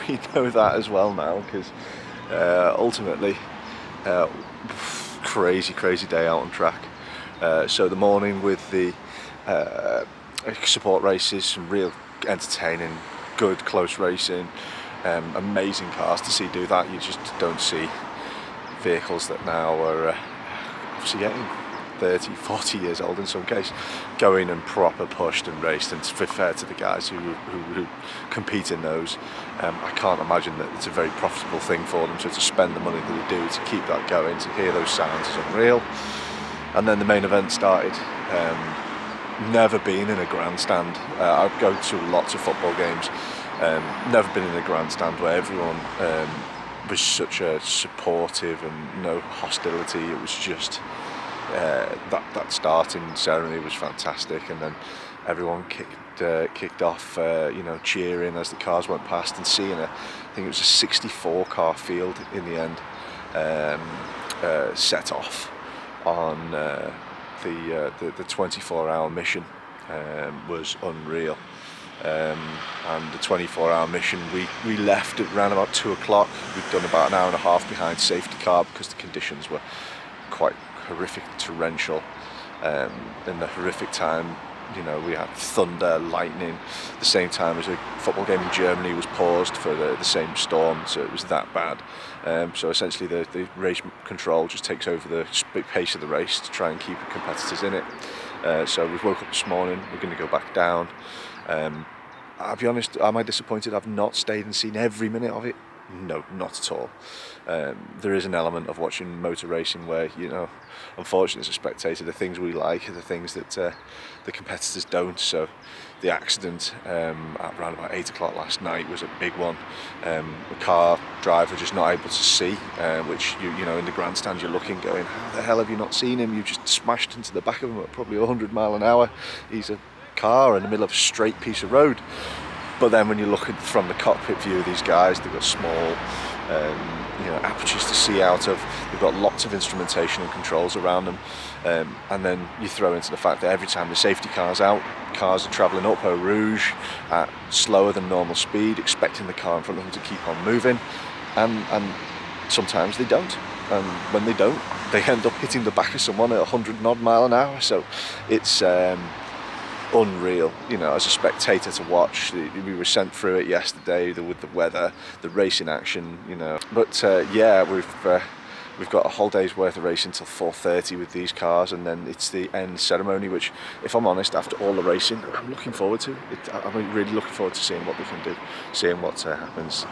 we know that as well now, because ultimately crazy day out on track. So the morning with the support races, some real entertaining, good close racing, amazing cars to see do that. You just don't see vehicles that now are obviously getting 30, 40 years old in some case, going and proper pushed and raced. And to be fair to the guys who compete in those, I can't imagine that it's a very profitable thing for them. So to spend the money that they do to keep that going, to hear those sounds is unreal. And then the main event started. Never been in a grandstand. I go to lots of football games. Never been in a grandstand where everyone was such a supportive and no hostility. It was just that starting ceremony was fantastic, and then everyone kicked off, cheering as the cars went past, and seeing I think it was a 64 car field in the end set off on the 24-hour mission was unreal. And the 24-hour mission, we left at around about 2 o'clock. We'd done about an hour and a half behind safety car because the conditions were quite horrific, torrential. In the horrific time, we had thunder, lightning. The same time as a football game in Germany was paused for the same storm, so it was that bad. So essentially the race control just takes over the pace of the race to try and keep the competitors in it. So we've woke up this morning, we're going to go back down. I'll be honest, am I disappointed I've not stayed and seen every minute of it? No, not at all. There is an element of watching motor racing where, you know, unfortunately as a spectator, the things we like are the things that the competitors don't. So the accident at around about 8 o'clock last night was a big one. The car driver just not able to see, which you know, in the grandstand you're looking going, how the hell have you not seen him? You just smashed into the back of him at probably 100 miles an hour. He's a car in the middle of a straight piece of road. But then when you look at from the cockpit view of these guys, they've got small you know, apertures to see out of. They've got lots of instrumentation and controls around them, and then you throw into the fact that every time the safety car's out, cars are travelling up Eau Rouge at slower than normal speed, expecting the car in front of them to keep on moving, and sometimes they don't. And when they don't, they end up hitting the back of someone at 100 odd mile an hour. So it's unreal, you know, as a spectator to watch. We were sent through it yesterday with the weather, the racing action, you know. But yeah, we've got a whole day's worth of racing till 4:30 with these cars, and then it's the end ceremony, which, if I'm honest, after all the racing, I'm looking forward to. I'm really looking forward to seeing what we can do, seeing what happens.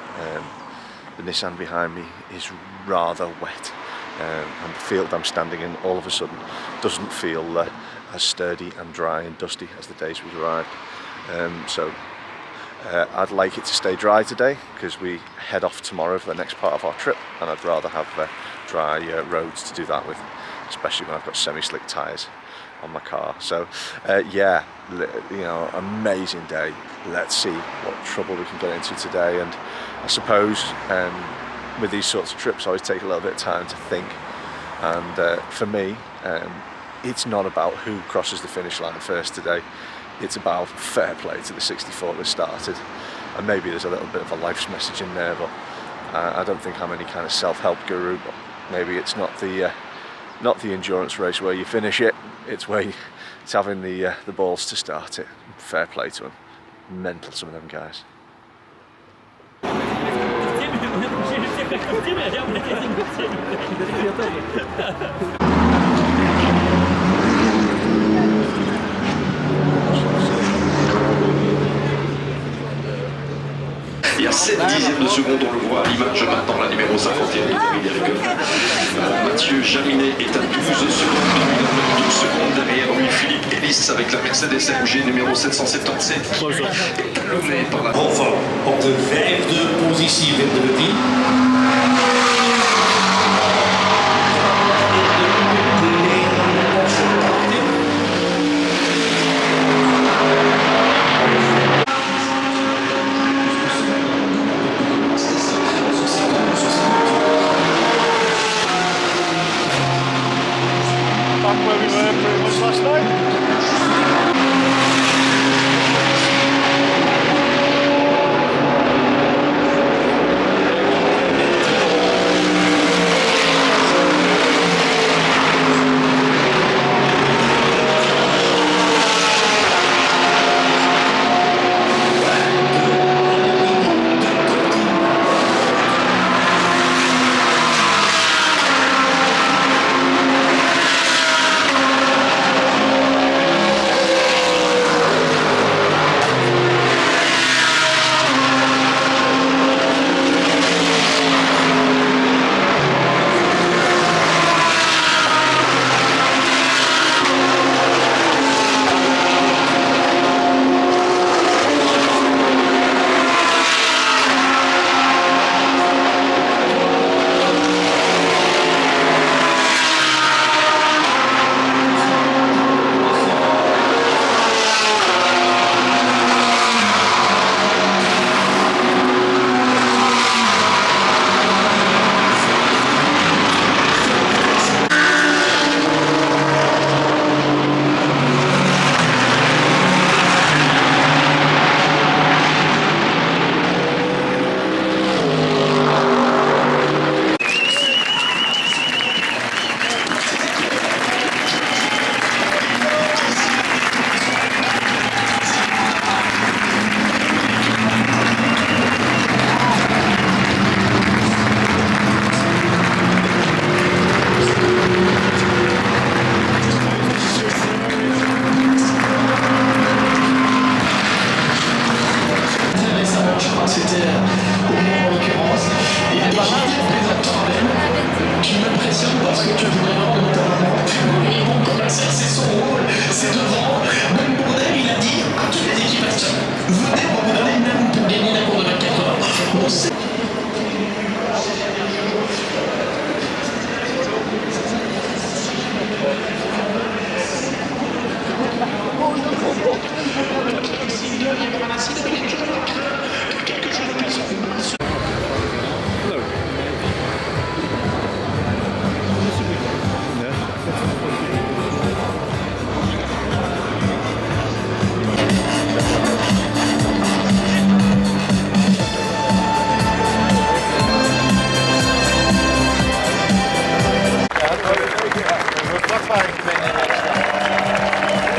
The Nissan behind me is rather wet, and the field I'm standing in all of a sudden doesn't feel as sturdy and dry and dusty as the days we've arrived. So I'd like it to stay dry today because we head off tomorrow for the next part of our trip, and I'd rather have dry roads to do that with, especially when I've got semi-slick tyres on my car. So yeah, you know, amazing day. Let's see what trouble we can get into today. And I suppose with these sorts of trips I always take a little bit of time to think, and for me it's not about who crosses the finish line first today. It's about fair play to the 64 that started, and maybe there's a little bit of a life's message in there, but I don't think I'm any kind of self-help guru. But maybe it's not the endurance race where you finish it, it's where it's having the balls to start it. Fair play to them. Mental, some of them guys. Il y a 7 dixièmes de seconde, on le voit à l'image maintenant, la numéro 51 de Mathieu Jaminet est à 12 secondes, 12 secondes derrière lui. Philippe Ellis avec la Mercedes AMG numéro 777 est talonné par la Volvo op de 5e positie vinden we die. Back where we were pretty much last night.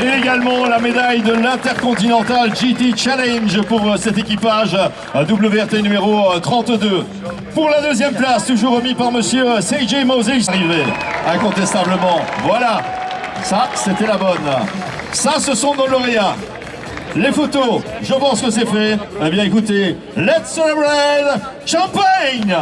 Et également la médaille de l'Intercontinental GT Challenge pour cet équipage WRT numéro 32. Pour la deuxième place, toujours remis par monsieur CJ Moses, arrivé incontestablement. Voilà, ça c'était la bonne. Ça, ce sont nos lauréats. Les photos, je pense que c'est fait. Eh bien écoutez, let's celebrate champagne!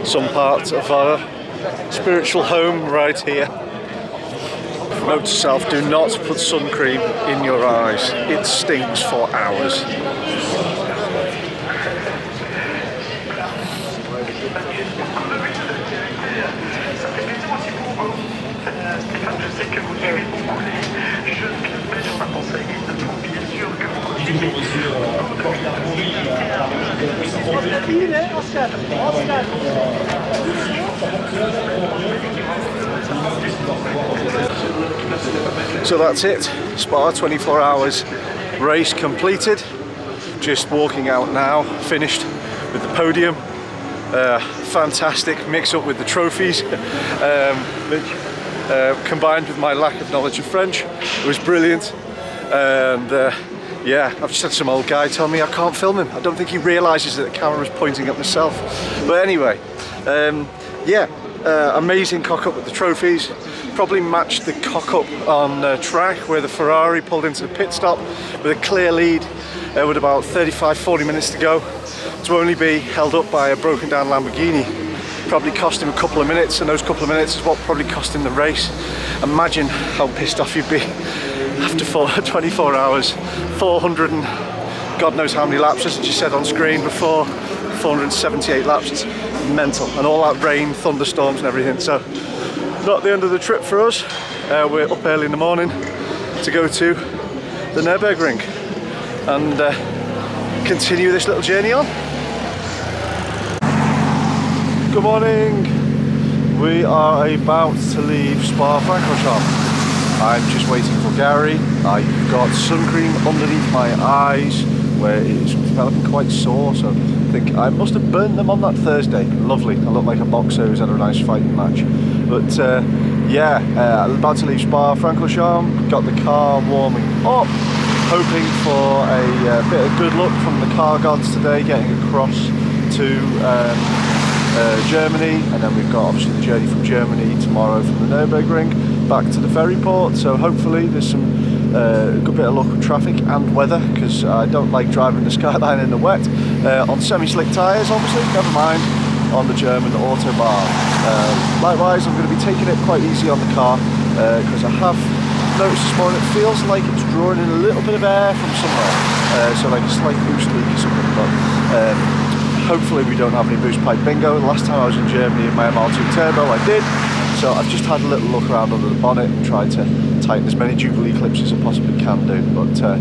Some part of our spiritual home right here. Note to self, do not put sun cream in your eyes. It stinks for hours. So that's it, Spa 24 hours race completed. Just walking out now, finished with the podium. Fantastic mix up with the trophies, combined with my lack of knowledge of French. It was brilliant. And yeah, I've just had some old guy tell me I can't film him. I don't think he realises that the camera is pointing at myself. But anyway, yeah, amazing cock up with the trophies. Probably matched the cock up on track where the Ferrari pulled into the pit stop with a clear lead with about 35-40 minutes to go, to only be held up by a broken down Lamborghini. Probably cost him a couple of minutes, and those couple of minutes is what probably cost him the race. Imagine how pissed off you'd be after 24 hours, 400 and God knows how many laps, as you said on screen before, 478 laps. It's mental, and all that rain, thunderstorms and everything. So not the end of the trip for us. We're up early in the morning to go to the Nurburgring and continue this little journey on. Good morning. We are about to leave Spa-Francorchamps. I'm just waiting for Gary. I've got sun cream underneath my eyes where it is developing quite sore, so I think I must have burnt them on that Thursday. Lovely. I look like a boxer who's had a nice fighting match. But yeah, I'm about to leave Spa-Francorchamps. Got the car warming up, hoping for a bit of good luck from the car gods today, getting across to Germany, and then we've got obviously the journey from Germany tomorrow from the Nurburgring back to the ferry port. So hopefully there's some good bit of luck with traffic and weather, because I don't like driving the Skyline in the wet on semi-slick tyres, obviously, never mind on the German Autobahn. Likewise, I'm going to be taking it quite easy on the car because I have noticed this morning it feels like it's drawing in a little bit of air from somewhere, so like a slight boost leak or something. But hopefully we don't have any boost pipe bingo. The last time I was in Germany in my MR2 Turbo I did, so I've just had a little look around under the bonnet and tried to tighten as many Jubilee clips as I possibly can do, but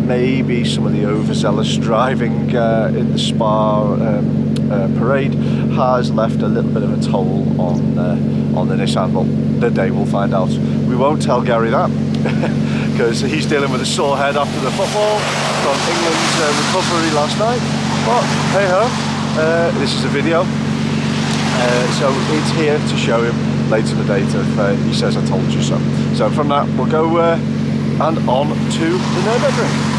maybe some of the overzealous driving in the Spa parade has left a little bit of a toll on the Nissan, but the day we'll find out. We won't tell Gary that because he's dealing with a sore head after the football from England's recovery last night. But hey ho, this is a video, so it's here to show him later in the day if he says I told you so. So from that we'll go and on to the Nurburgring.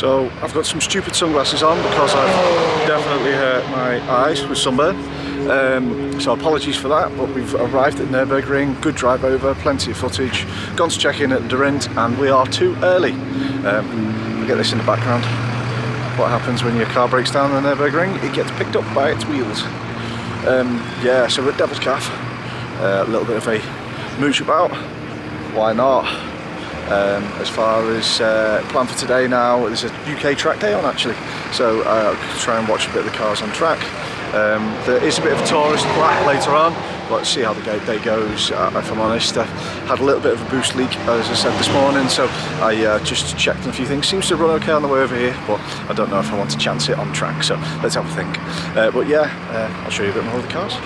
So I've got some stupid sunglasses on because I've definitely hurt my eyes with sunburn. So apologies for that, but we've arrived at Nurburgring, good drive over, plenty of footage, gone to check in at the Rind, and we are too early. We get this in the background. What happens when your car breaks down on the Nurburgring? It gets picked up by its wheels. Yeah, so we're at Devil's Calf, a little bit of a mooch about, why not? As far as plan for today now, there's a UK track day on actually, so I'll try and watch a bit of the cars on track. There is a bit of a tourist lap later on, but let's see how the day goes. If I'm honest, I had a little bit of a boost leak, as I said this morning, so I just checked on a few things. Seems to run okay on the way over here, but I don't know if I want to chance it on track, so let's have a think. But yeah, I'll show you a bit more of the cars.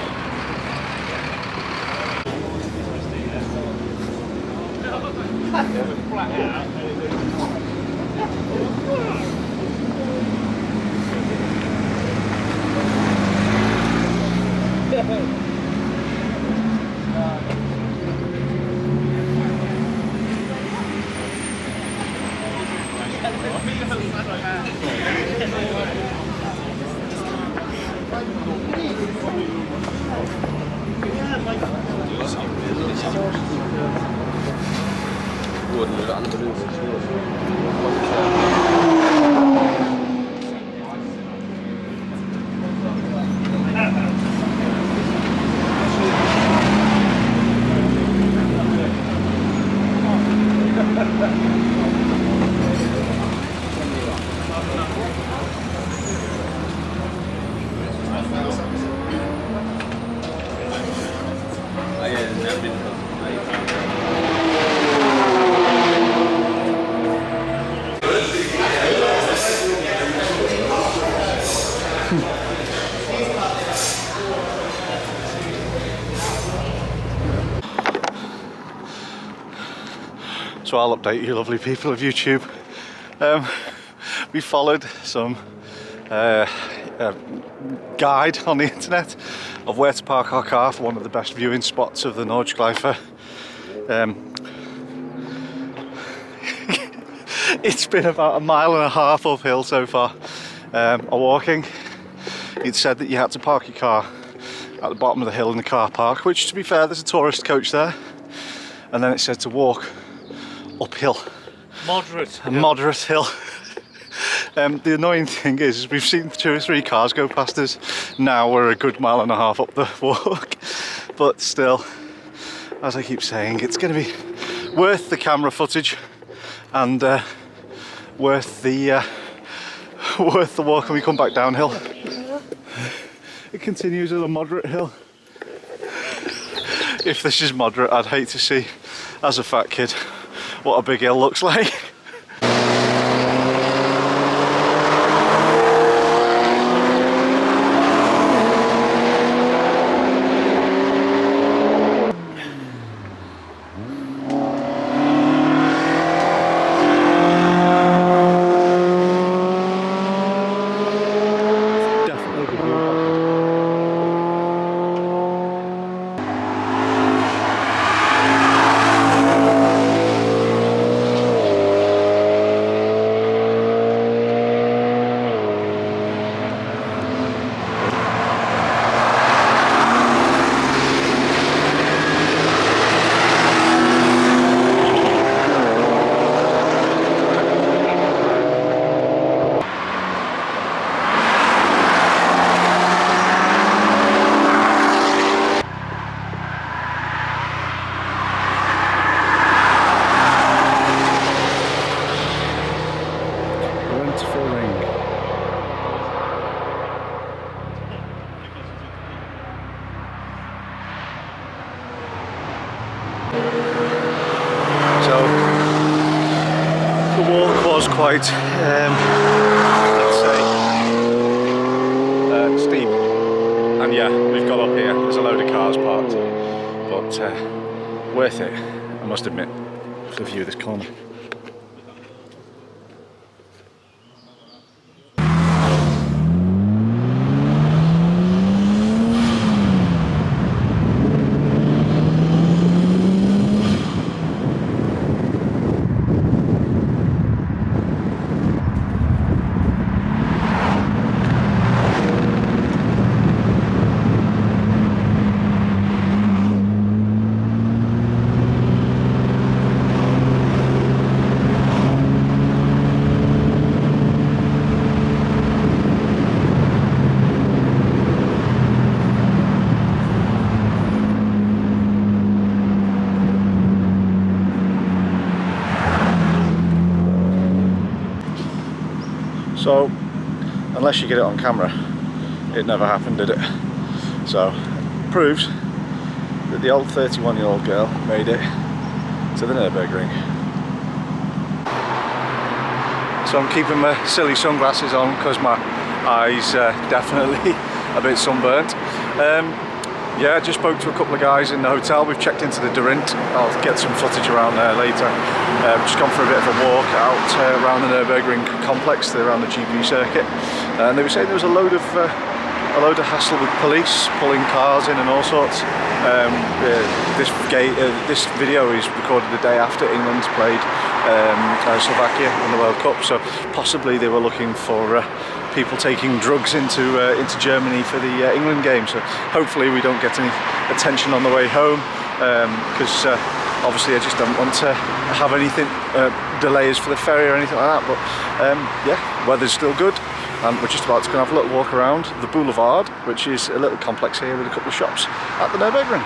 So I'll update you lovely people of YouTube. We followed some guide on the internet of where to park our car for one of the best viewing spots of the Nordschleife. It's been about 1.5 miles uphill so far, or walking. It said that you had to park your car at the bottom of the hill in the car park, which, to be fair, there's a tourist coach there, and then it said to walk uphill. Moderate hill. The annoying thing is we've seen 2 or 3 cars go past us. Now we're a good 1.5 miles up the walk, but still, as I keep saying, it's going to be worth the camera footage and worth the walk when we come back downhill. It continues at a moderate hill. If this is moderate, I'd hate to see, as a fat kid, what a big hill looks like. Quite, let's say, steep, and yeah, we've got up here, there's a load of cars parked, but worth it, I must admit, for the view of this corner. So unless you get it on camera, it never happened, did it? So proves that the old 31-year-old girl made it to the Nurburgring. So I'm keeping my silly sunglasses on because my eyes definitely a bit sunburnt. Yeah, I just spoke to a couple of guys in the hotel. We've checked into the Dorint. I'll get some footage around there later. Just gone for a bit of a walk out around the Nurburgring complex, around the GP circuit, and they were saying there was a load of hassle with police pulling cars in and all sorts. This video is recorded the day after England played Slovakia in the World Cup, so possibly they were looking for people taking drugs into Germany for the England game. So hopefully we don't get any attention on the way home, because obviously I just don't want to have anything delays for the ferry or anything like that. But yeah, weather's still good. And we're just about to go and have a little walk around the boulevard, which is a little complex here with a couple of shops at the Nurburgring.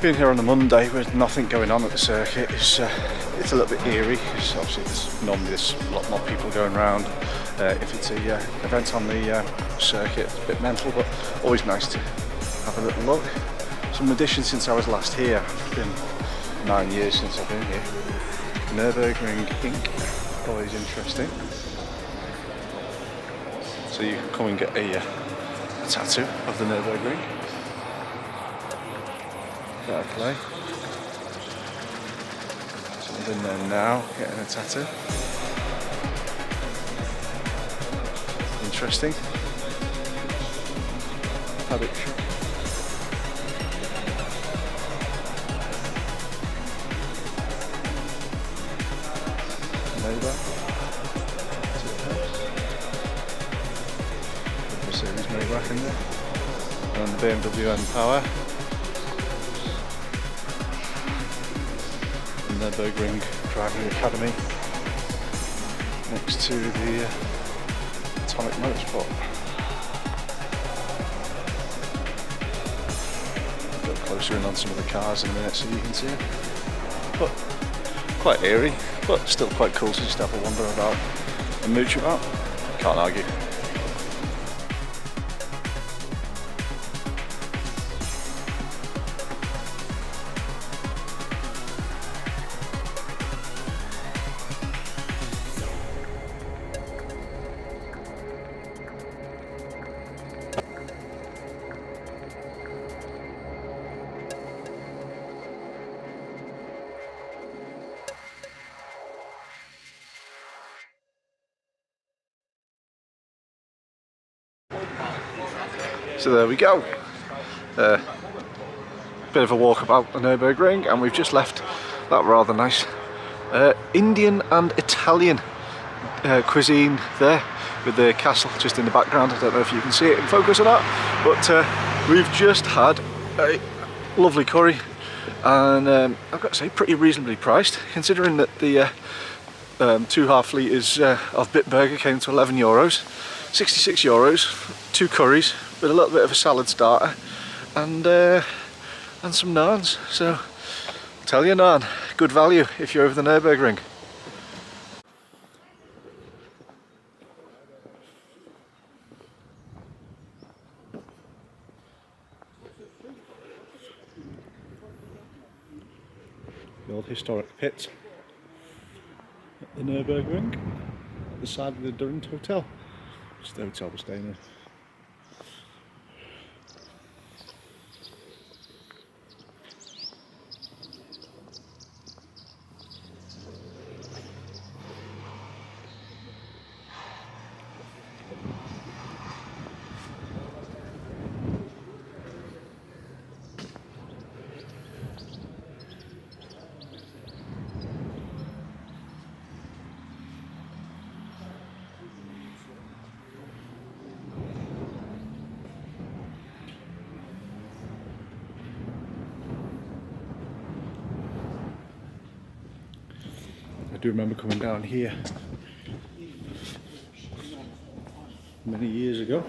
Being here on a Monday with nothing going on at the circuit is it's a little bit eerie, because obviously there's a lot more people going around. If it's a event on the circuit, it's a bit mental, but always nice to have a little look. Some additions since I was last here. It's been 9 years since I've been here. Nurburgring ink, always interesting. So you can come and get a tattoo of the Nurburgring. Fair play. Someone's in there now getting a tattoo. Interesting. Habit. Neighbour. Mercedes Maybach in there. And the BMW M Power. Nurburgring Driving Academy next to the Atomic Motorsport. Go closer in on some of the cars in a minute so you can see it. But quite eerie, but still quite cool to just have a wander about and mooch about. Can't argue. So there we go. Bit of a walk about the Nurburgring, and we've just left that rather nice Indian and Italian cuisine there with the castle just in the background. I don't know if you can see it in focus or not, but we've just had a lovely curry, and I've got to say pretty reasonably priced, considering that the 2 half litres of Bitburger came to €11, 66 euros, 2 curries with a little bit of a salad starter and some naans. So I'll tell you, naan, good value if you're over the Nurburgring. The old historic pit. Nurburgring, at the side of the Durant Hotel. It's the hotel we're staying in. I do remember coming down here many years ago.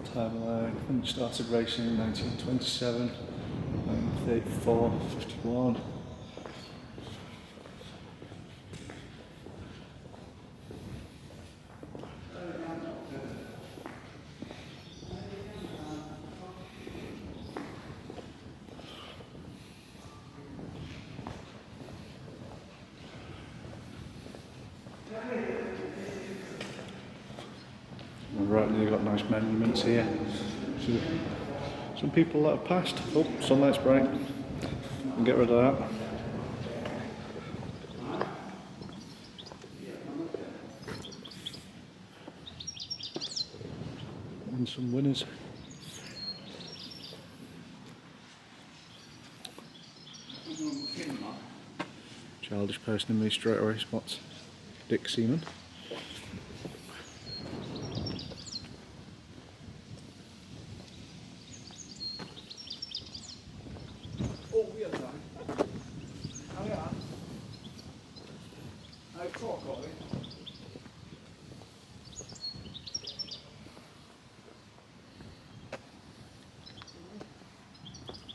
Timeline, when you started racing in 1927, 1934, 51. Right, you've got nice monuments here. So, some people that have passed. Oh, sunlight's bright. And get rid of that. And some winners. Childish person in me straight away spots Dick Seaman.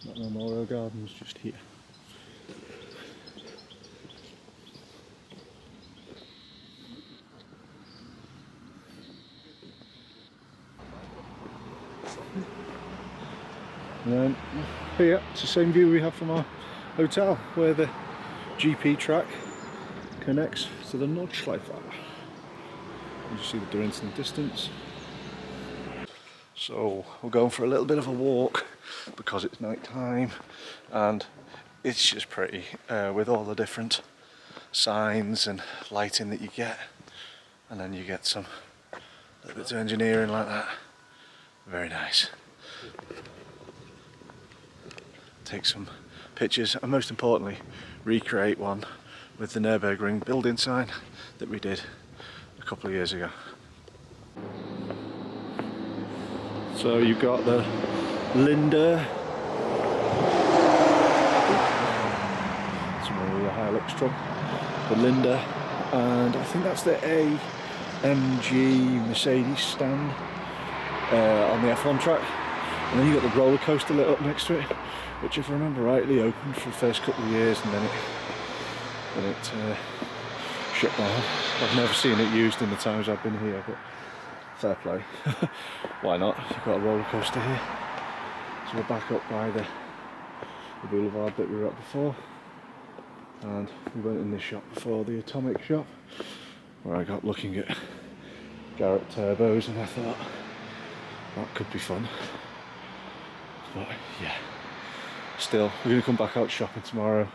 That Memorial Garden's just here. And then here, it's the same view we have from our hotel, where the GP track connects to the Nordschleife. You see the Durant in the distance. So we're going for a little bit of a walk because it's night time and it's just pretty with all the different signs and lighting that you get, and then you get some little bits of engineering like that. Very nice. Take some pictures and most importantly recreate one with the Nurburgring building sign that we did a couple of years ago. So you've got the Linda, it's a Hilux truck, the Linda, and I think that's the AMG Mercedes stand on the F1 track, and then you've got the roller coaster lit up next to it, which if I remember rightly opened for the first couple of years and then it shut down. I've never seen it used in the times I've been here, but fair play. Why not? You've got a roller coaster here. So we're back up by the boulevard that we were at before, and we went in this shop before, the Atomic shop, where I got looking at Garrett turbos and I thought that could be fun. But yeah, still we're going to come back out shopping tomorrow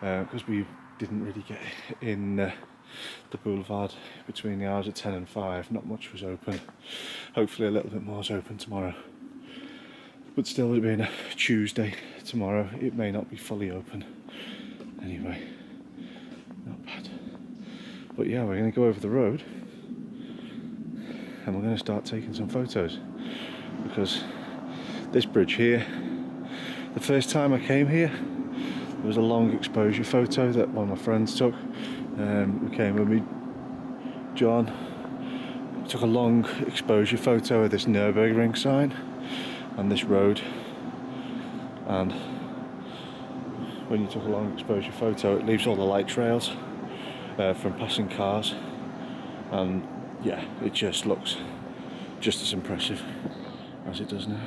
because we didn't really get in the boulevard between the hours of 10 and 5. Not much was open. Hopefully a little bit more is open tomorrow, but still, it being a Tuesday tomorrow, it may not be fully open. Anyway, not bad. But yeah, we're going to go over the road and we're going to start taking some photos, because this bridge here, the first time I came here, there was a long exposure photo that one of my friends took. We came with me, John, took a long exposure photo of this Nurburgring sign and this road, and when you took a long exposure photo it leaves all the light trails from passing cars, and yeah, it just looks just as impressive as it does now.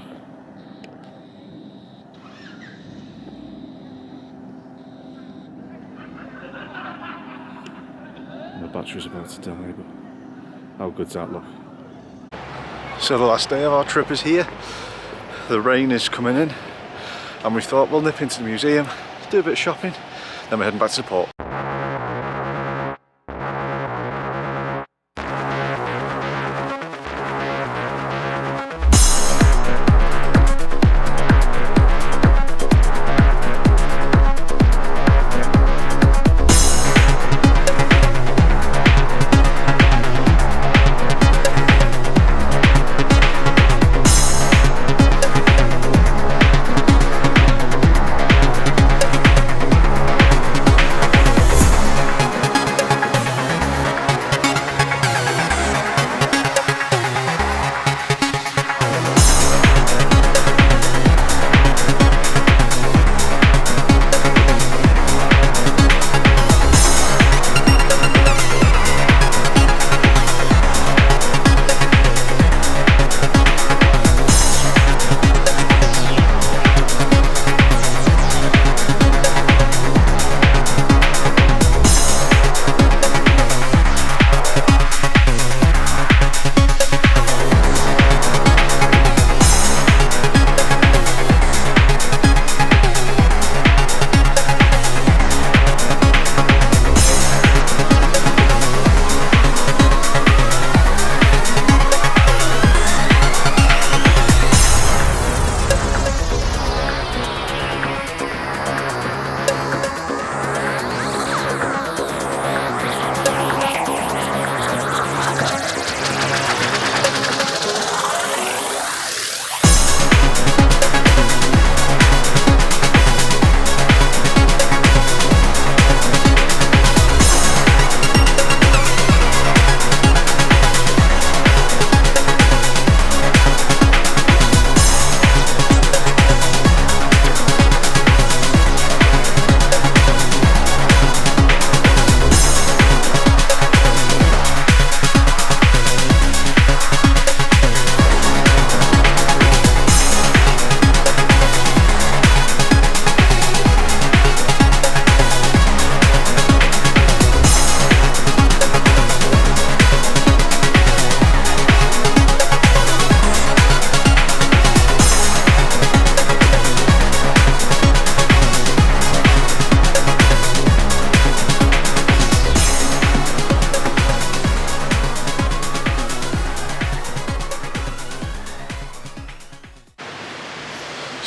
And the battery's about to die, but how good's that look? So the last day of our trip is here. The rain is coming in, and we thought we'll nip into the museum, do a bit of shopping, then we're heading back to the port.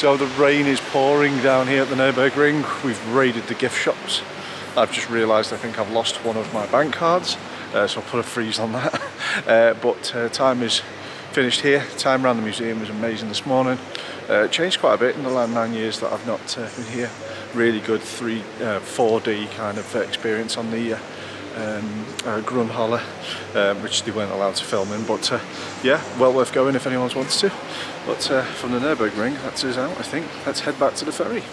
So the rain is pouring down here at the Nurburgring. We've raided the gift shops. I've just realised I think I've lost one of my bank cards, so I'll put a freeze on that. But time is finished here. Time around the museum was amazing this morning. Changed quite a bit in the last 9 years that I've not been here. Really good 4D kind of experience on the Grundhalle, which they weren't allowed to film in, but yeah, well worth going if anyone wants to. But from the Nurburgring, that's us out, I think. Let's head back to the ferry.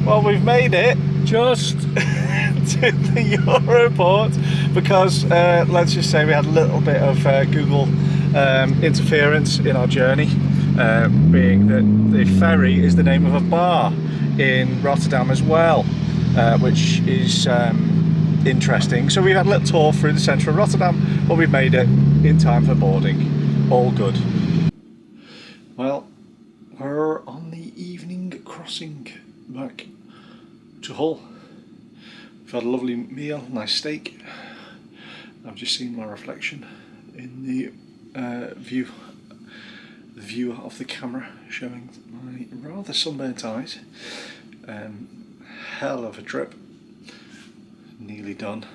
Well, we've made it just to the Europort because let's just say we had a little bit of Google interference in our journey, being that the ferry is the name of a bar in Rotterdam as well, which is interesting. So we've had a little tour through the centre of Rotterdam, but we've made it in time for boarding. All good. Well, we're on the evening crossing back to Hull. We've had a lovely meal, nice steak. I've just seen my reflection in the view of the camera, showing my rather sunburnt eyes. Hell of a trip, nearly done.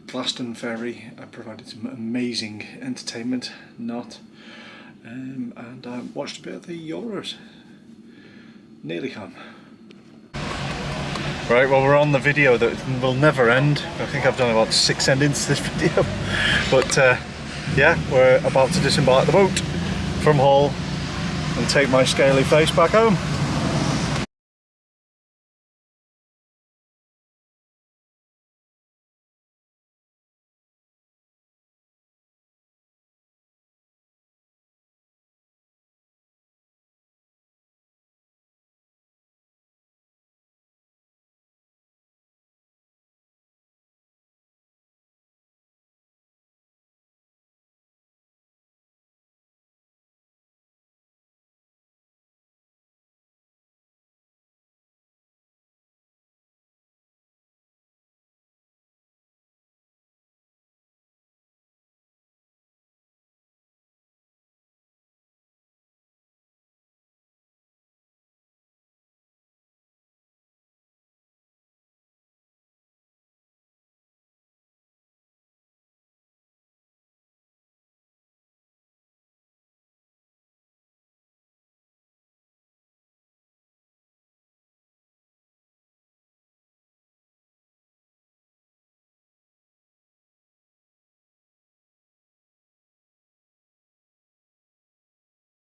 Glaston Ferry provided some amazing entertainment, and I watched a bit of the Euros. Nearly home. Right, well, we're on the video that will never end. I think I've done about 6 endings to this video. But yeah, we're about to disembark the boat from Hull and take my scaly face back home.